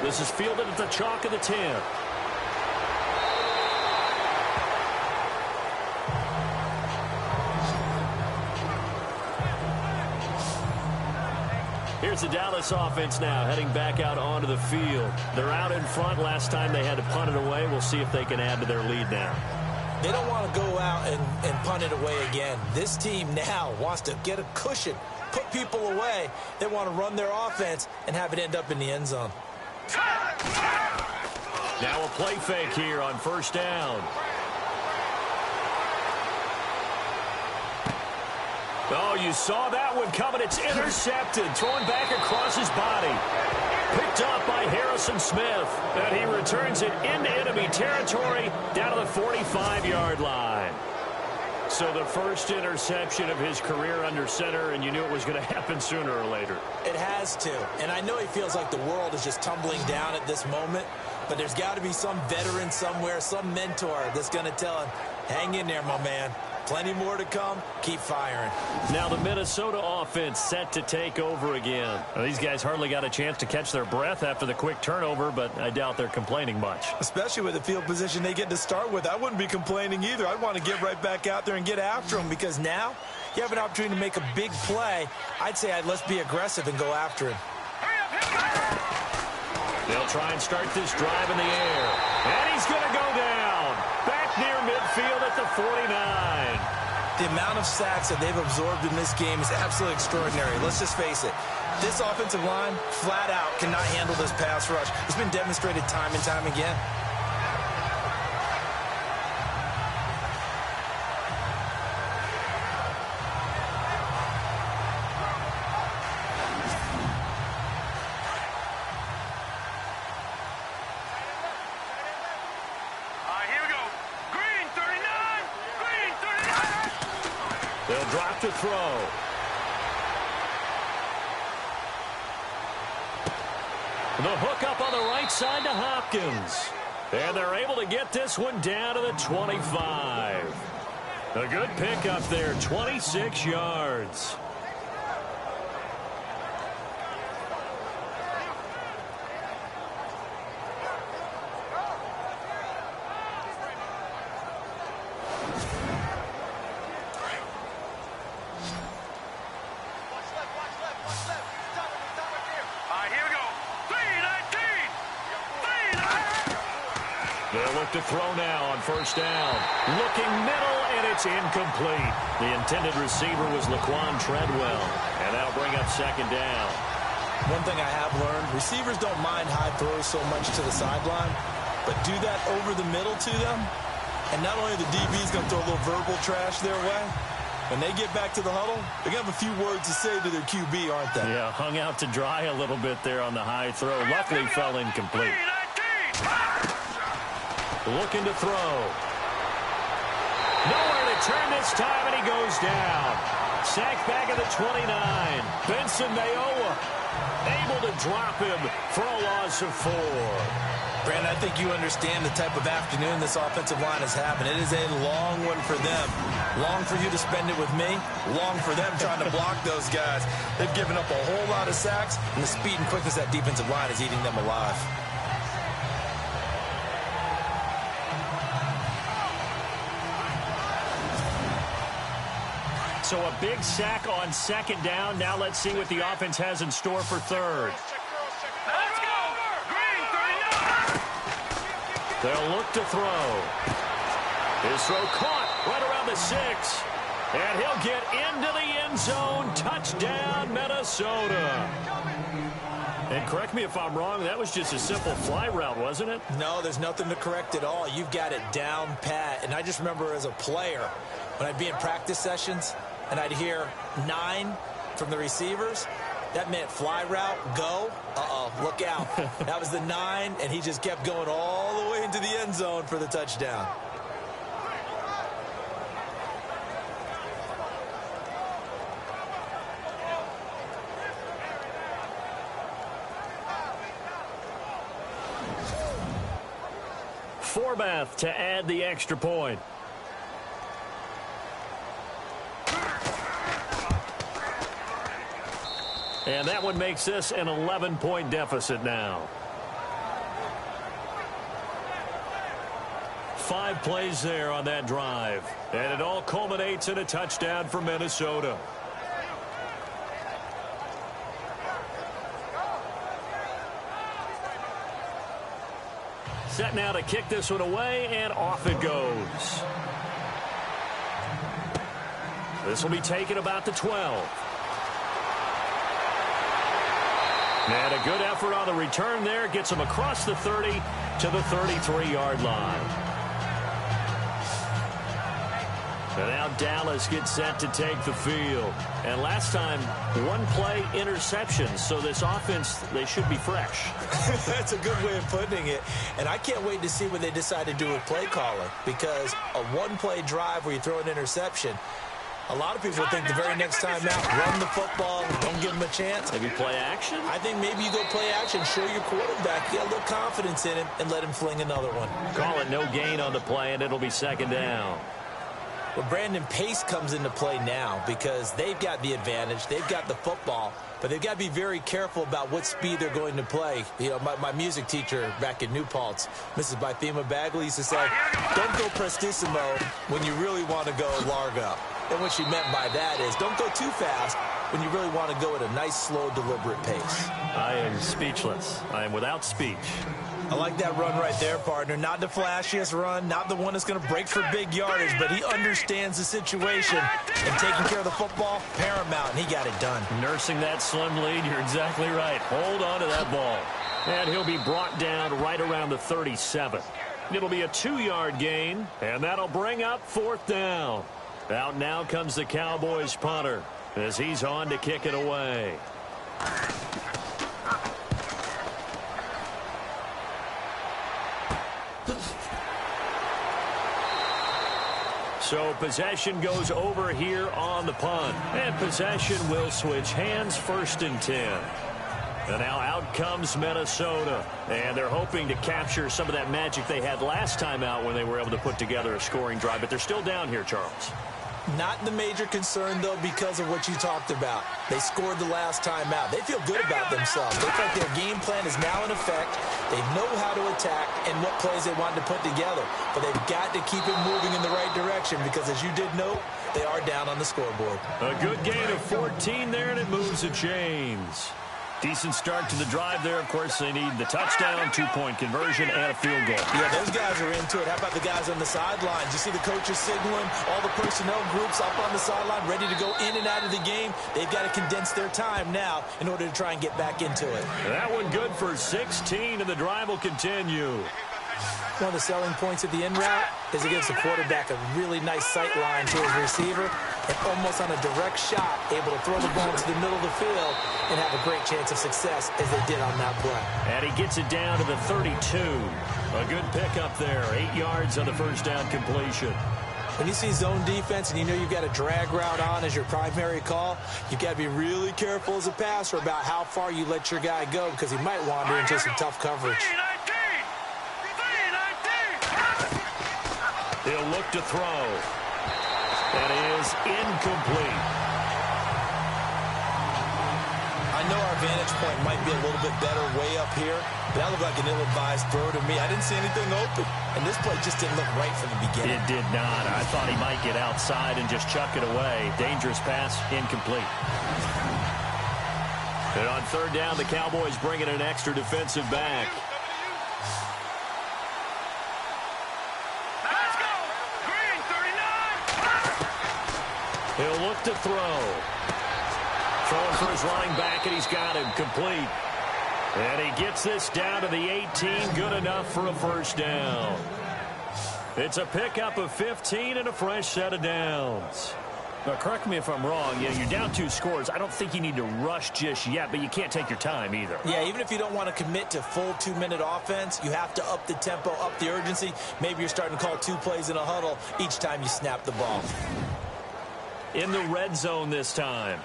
This is fielded at the chalk of the 10. Here's the Dallas offense now heading back out onto the field. They're out in front. Last time they had to punt it away. We'll see if they can add to their lead now. They don't want to go out and punt it away again. This team now wants to get a cushion, put people away. They want to run their offense and have it end up in the end zone. Now a play fake here on 1st down. Oh, you saw that one coming. It's intercepted. Thrown back across his body. Picked up by Harrison Smith. And he returns it into enemy territory down to the 45-yard line. So the first interception of his career under center, and you knew it was going to happen sooner or later. It has to. And I know he feels like the world is just tumbling down at this moment, but there's got to be some veteran somewhere, some mentor that's going to tell him, hang in there, my man. Plenty more to come. Keep firing. Now the Minnesota offense set to take over again. Well, these guys hardly got a chance to catch their breath after the quick turnover, but I doubt they're complaining much. Especially with the field position they get to start with. I wouldn't be complaining either. I'd want to get right back out there and get after them because now you have an opportunity to make a big play. I'd say let's be aggressive and go after him. They'll try and start this drive in the air. And he's going to go down. Back near midfield at the 49. The amount of sacks that they've absorbed in this game is absolutely extraordinary. Let's just face it. This offensive line, flat out, cannot handle this pass rush. It's been demonstrated time and time again. They'll drop to throw. The hook up on the right side to Hopkins. And they're able to get this one down to the 25. A good pickup there, 26 yards. They'll look to throw now on 1st down. Looking middle, and it's incomplete. The intended receiver was Laquan Treadwell, and that'll bring up 2nd down. One thing I have learned, receivers don't mind high throws so much to the sideline, but do that over the middle to them, and not only the DB's going to throw a little verbal trash their way, when they get back to the huddle, they're going to have a few words to say to their QB, aren't they? Yeah, hung out to dry a little bit there on the high throw. Luckily fell incomplete. Looking to throw. Nowhere to turn this time, and he goes down. Sacked back at the 29. Benson Mayowa able to drop him for a loss of 4. Brandon, I think you understand the type of afternoon this offensive line is having. It is a long one for them. Long for you to spend it with me. Long for them trying to block those guys. They've given up a whole lot of sacks, and the speed and quickness of that defensive line is eating them alive. So a big sack on second down. Now let's see what the offense has in store for third. Let's go! Green, 39! They'll look to throw. His throw caught right around the 6. And he'll get into the end zone. Touchdown, Minnesota. And correct me if I'm wrong, that was just a simple fly route, wasn't it? No, there's nothing to correct at all. You've got it down pat. And I just remember as a player, when I'd be in practice sessions and I'd hear 9 from the receivers, that meant fly route, go. Uh-oh, look out. That was the 9, and he just kept going all the way into the end zone for the touchdown. Forbath to add the extra point. And that one makes this an 11-point deficit now. 5 plays there on that drive. And it all culminates in a touchdown for Minnesota. Set now to kick this one away, and off it goes. This will be taken about the 12. And a good effort on the return there. Gets him across the 30 to the 33-yard line. And now Dallas gets set to take the field. And last time, 1 play interception. So this offense, they should be fresh. That's a good way of putting it. And I can't wait to see what they decide to do with play calling. Because a 1-play drive where you throw an interception, a lot of people think the very next time out, run the football, don't give him a chance. Maybe play action? I think maybe you go play action, show your quarterback, get a little confidence in him, and let him fling another one. Call it no gain on the play, and it'll be second down. Well, Brandon, pace comes into play now because they've got the advantage. They've got the football, but they've got to be very careful about what speed they're going to play. You know, my music teacher back in New Paltz, Mrs. Bythema Bagley, used to say, don't go prestissimo when you really want to go largo. And what she meant by that is don't go too fast when you really want to go at a nice, slow, deliberate pace. I am speechless. I am without speech. I like that run right there, partner. Not the flashiest run, not the one that's going to break for big yardage, but he understands the situation, and taking care of the football, paramount, and he got it done. Nursing that slim lead, you're exactly right. Hold on to that ball. And he'll be brought down right around the 37. It'll be a 2-yard gain, and that'll bring up 4th down. Out now comes the Cowboys punter as he's on to kick it away. So possession goes over here on the punt. And possession will switch hands, 1st and 10. And now out comes Minnesota. And they're hoping to capture some of that magic they had last time out when they were able to put together a scoring drive. But they're still down here, Charles. Not the major concern, though, because of what you talked about. They scored the last time out. They feel good about themselves. They feel like their game plan is now in effect. They know how to attack and what plays they want to put together. But they've got to keep it moving in the right direction because, as you did note, they are down on the scoreboard. A good gain of 14 there, and it moves the chains. Decent start to the drive there. Of course, they need the touchdown, 2-point conversion, and a field goal. Yeah, those guys are into it. How about the guys on the sidelines? You see the coaches signaling, all the personnel groups up on the sideline, ready to go in and out of the game. They've got to condense their time now in order to try and get back into it. That one good for 16, and the drive will continue. One of the selling points of the in route is it gives the quarterback a really nice sight line to his receiver and almost on a direct shot able to throw the ball to the middle of the field and have a great chance of success as they did on that play. And he gets it down to the 32. A good pickup there, 8 yards on the first down completion. When you see zone defense and you know you've got a drag route on as your primary call, you've got to be really careful as a passer about how far you let your guy go because he might wander into some tough coverage. He'll look to throw. That is incomplete. I I know our vantage point might be a little bit better way up here, but that looked like an ill-advised throw to me. I didn't see anything open, and this play just didn't look right from the beginning. It did not. I thought he might get outside and just chuck it away. Dangerous pass, incomplete. And on third down, the Cowboys bring in an extra defensive back. Let's go! Green, 39! He'll look to throw. Throwing for his running back, and he's got him complete. And he gets this down to the 18, good enough for a first down. It's a pickup of 15 and a fresh set of downs. Now, correct me if I'm wrong. You're down 2 scores. I don't think you need to rush just yet, but you can't take your time either. Yeah, even if you don't want to commit to full 2-minute offense, you have to up the tempo, up the urgency. Maybe you're starting to call 2 plays in a huddle each time you snap the ball. In the red zone this time.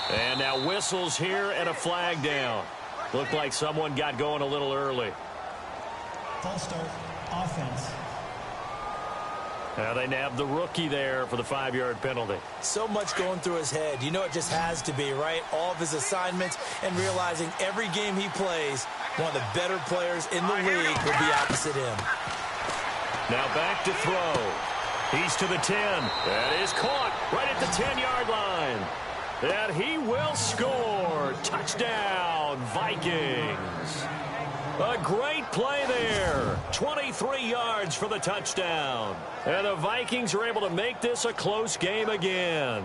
And now whistles here and a flag down. Looked like someone got going a little early. False start, offense. Now they nabbed the rookie there for the 5-yard penalty. So much going through his head. You know it just has to be, right? All of his assignments and realizing every game he plays, one of the better players in the league will be opposite him. Now back to throw. He's to the 10. That is caught right at the 10-yard line. And he will score. Touchdown, Vikings. A great play there. 23 yards for the touchdown. And the Vikings are able to make this a close game again.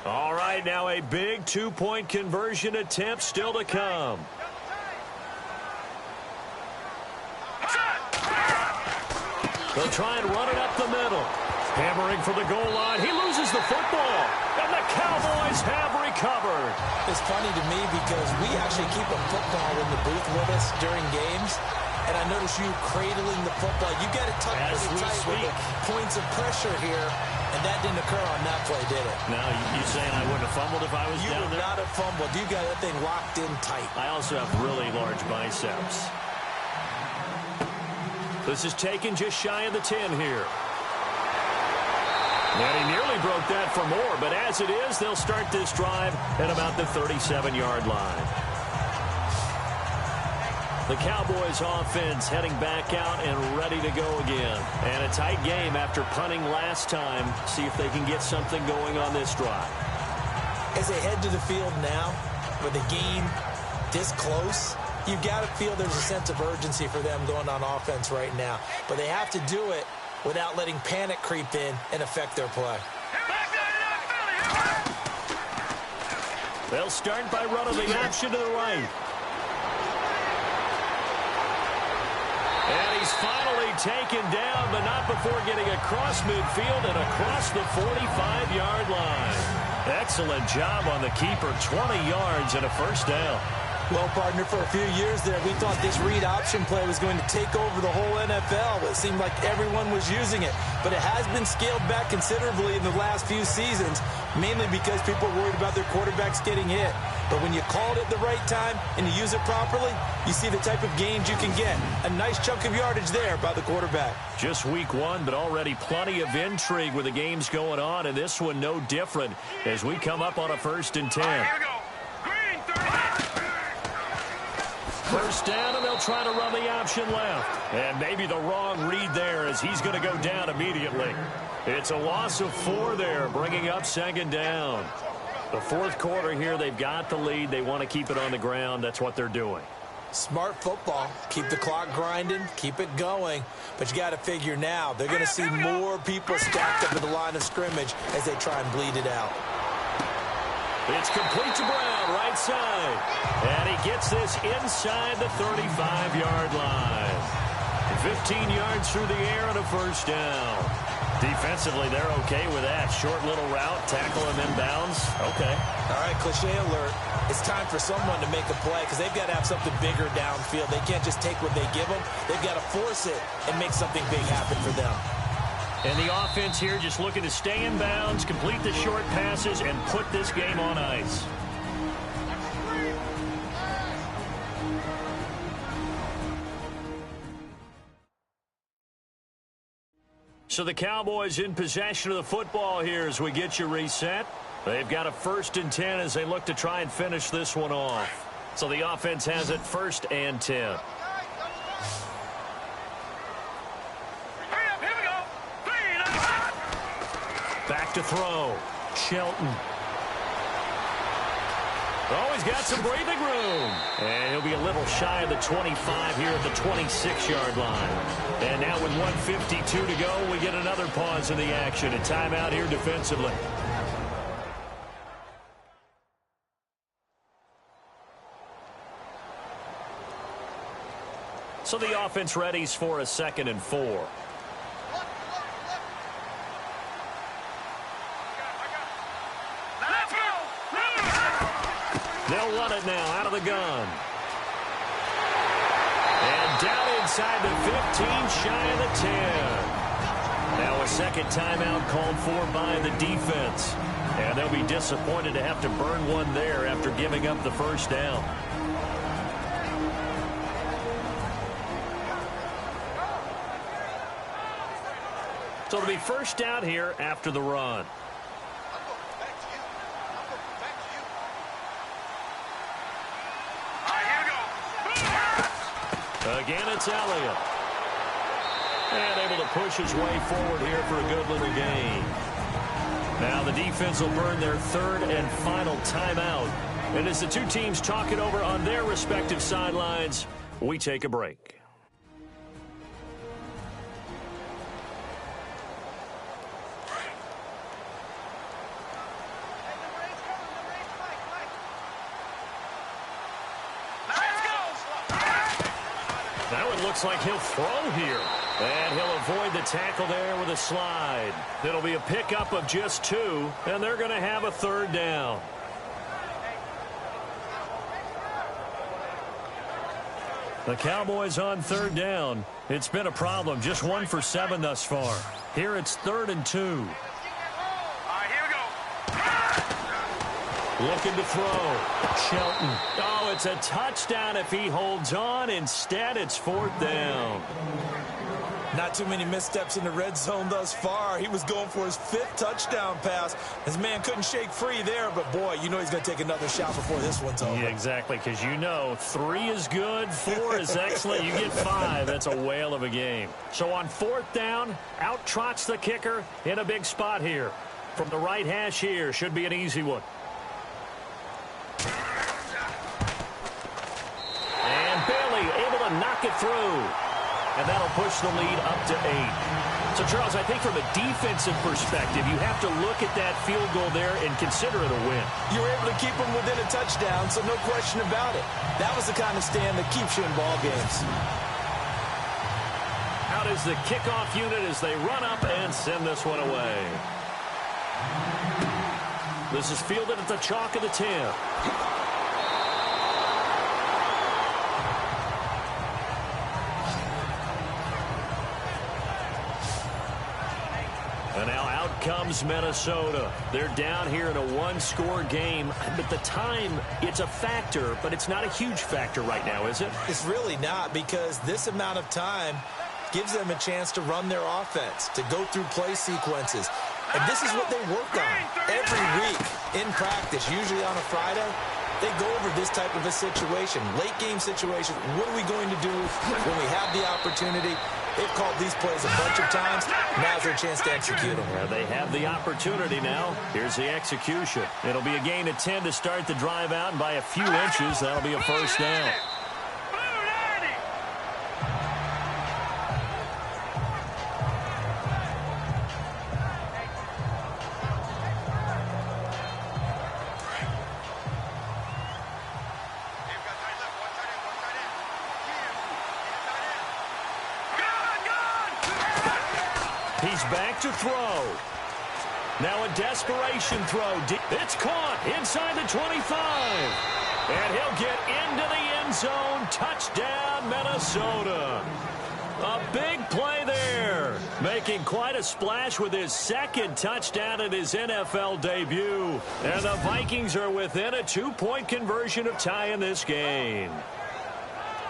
All right, now a big 2-point conversion attempt still to come. They'll try and run it up the middle. Hammering for the goal line. He loses the football. And the Cowboys have recovered. It's funny to me because we actually keep a football in the booth with us during games. And I notice you cradling the football. You got it tucked pretty tight with the points of pressure here. And that didn't occur on that play, did it? Now, you saying I wouldn't have fumbled if I was down there? You would not have fumbled. You got that thing locked in tight. I also have really large biceps. This is taken just shy of the 10 here. And he nearly broke that for more, but as it is, they'll start this drive at about the 37-yard line. The Cowboys offense heading back out and ready to go again. And a tight game after punting last time. See if they can get something going on this drive. As they head to the field now, with the game this close, you've got to feel there's a sense of urgency for them going on offense right now. But they have to do it without letting panic creep in and affect their play. They'll start by running the option to the right. And he's finally taken down, but not before getting across midfield and across the 45-yard line. Excellent job on the keeper. 20 yards and a first down. Well, partner, for a few years there, we thought this read option play was going to take over the whole NFL. It seemed like everyone was using it. But it has been scaled back considerably in the last few seasons, mainly because people are worried about their quarterbacks getting hit. But when you call it at the right time and you use it properly, you see the type of gains you can get. A nice chunk of yardage there by the quarterback. Just week 1, but already plenty of intrigue with the games going on, and this one no different as we come up on a 1st and 10. Here we go. Green, 30. First down, and they'll try to run the option left. And maybe the wrong read there as he's going to go down immediately. It's a loss of 4 there, bringing up 2nd down. The 4th quarter here, they've got the lead. They want to keep it on the ground. That's what they're doing. Smart football. Keep the clock grinding. Keep it going. But you got to figure now, they're going to see more people stacked up at the line of scrimmage as they try and bleed it out. It's complete to Brown, right side. And he gets this inside the 35-yard line. 15 yards through the air and a first down. Defensively, they're okay with that. Short little route, tackle him inbounds. Okay. All right, cliche alert. It's time for someone to make a play because they've got to have something bigger downfield. They can't just take what they give them. They've got to force it and make something big happen for them. And the offense here just looking to stay in bounds, complete the short passes, and put this game on ice. So the Cowboys in possession of the football here as we get you reset. They've got a 1st and 10 as they look to try and finish this one off. So the offense has it 1st and 10. Hurry up, here we go. Back to throw. Shelton. Oh, he's got some breathing room. And he'll be a little shy of the 25 here at the 26-yard line. And now with 1:52 to go, we get another pause in the action. A timeout here defensively. So the offense readies for a 2nd and 4. They'll run it now out of the gun. And down inside the 15, shy of the 10. Now a 2nd timeout called for by the defense. And they'll be disappointed to have to burn one there after giving up the 1st down. So it'll be 1st down here after the run. Again, it's Elliott. And able to push his way forward here for a good little gain. Now the defense will burn their 3rd and final timeout. And as the two teams talk it over on their respective sidelines, we take a break. Looks like he'll throw here. And he'll avoid the tackle there with a slide. It'll be a pickup of just 2, and they're going to have a 3rd down. The Cowboys on 3rd down. It's been a problem. Just 1 for 7 thus far. Here it's 3rd and 2. Looking to throw. Shelton. Oh, it's a touchdown if he holds on. Instead, it's 4th down. Not too many missteps in the red zone thus far. He was going for his 5th touchdown pass. His man couldn't shake free there, but boy, you know he's going to take another shot before this one's over. Yeah, exactly, because you know 3 is good, 4 is excellent. You get 5. That's a whale of a game. So on 4th down, out trots the kicker in a big spot here. From the right hash here, should be an easy one. Knock it through. And that'll push the lead up to 8. So, Charles, I think from a defensive perspective, you have to look at that field goal there and consider it a win. You were able to keep them within a touchdown, so no question about it. That was the kind of stand that keeps you in ball games. Out is the kickoff unit as they run up and send this one away. This is fielded at the chalk of the 10. And now out comes Minnesota. They're down here in a 1-score game. But the time, it's a factor, but it's not a huge factor right now, is it? It's really not, because this amount of time gives them a chance to run their offense, to go through play sequences. And this is what they work on every week in practice, usually on a Friday. They go over this type of a situation, late game situation. What are we going to do when we have the opportunity? They've called these plays a bunch of times. Now's their chance to execute them. Yeah, they have the opportunity now. Here's the execution. It'll be a gain of 10 to start the drive out, and by a few inches, that'll be a 1st down. He's back to throw. Now a desperation throw. It's caught inside the 25. And he'll get into the end zone. Touchdown, Minnesota. A big play there. Making quite a splash with his 2nd touchdown at his NFL debut. And the Vikings are within a 2-point conversion of tying this game.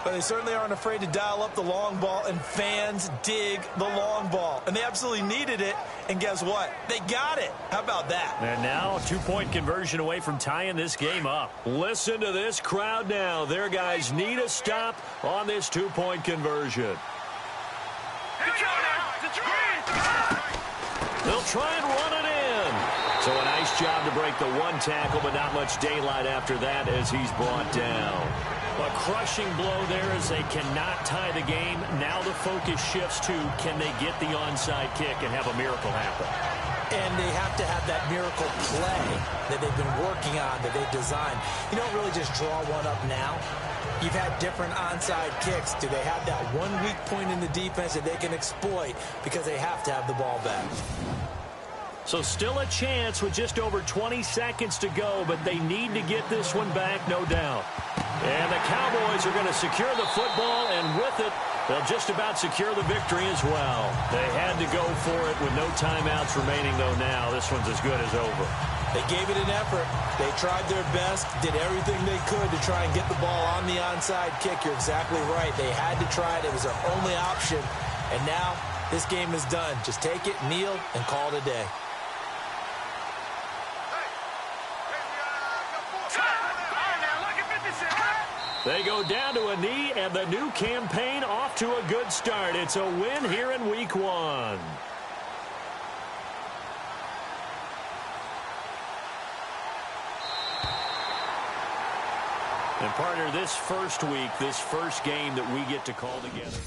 But they certainly aren't afraid to dial up the long ball, and fans dig the long ball. And they absolutely needed it, and guess what? They got it. How about that? And now, 2-point conversion away from tying this game up. Listen to this crowd now. Their guys need a stop on this 2-point conversion. They'll try and run it in. So a nice job to break the one tackle, but not much daylight after that as he's brought down. A crushing blow there as they cannot tie the game. Now the focus shifts to, can they get the onside kick and have a miracle happen? And they have to have that miracle play that they've been working on, that they've designed. You don't really just draw one up now. You've had different onside kicks. Do they have that one weak point in the defense that they can exploit because they have to have the ball back? So still a chance with just over 20 seconds to go, but they need to get this one back, no doubt. And the Cowboys are going to secure the football, and with it, they'll just about secure the victory as well. They had to go for it with no timeouts remaining, though now. This one's as good as over. They gave it an effort. They tried their best, did everything they could to try and get the ball on the onside kick. You're exactly right. They had to try it. It was their only option. And now this game is done. Just take it, kneel, and call it a day. They go down to a knee, and the new campaign off to a good start. It's a win here in Week 1. And partner, this first week, this first game that we get to call together.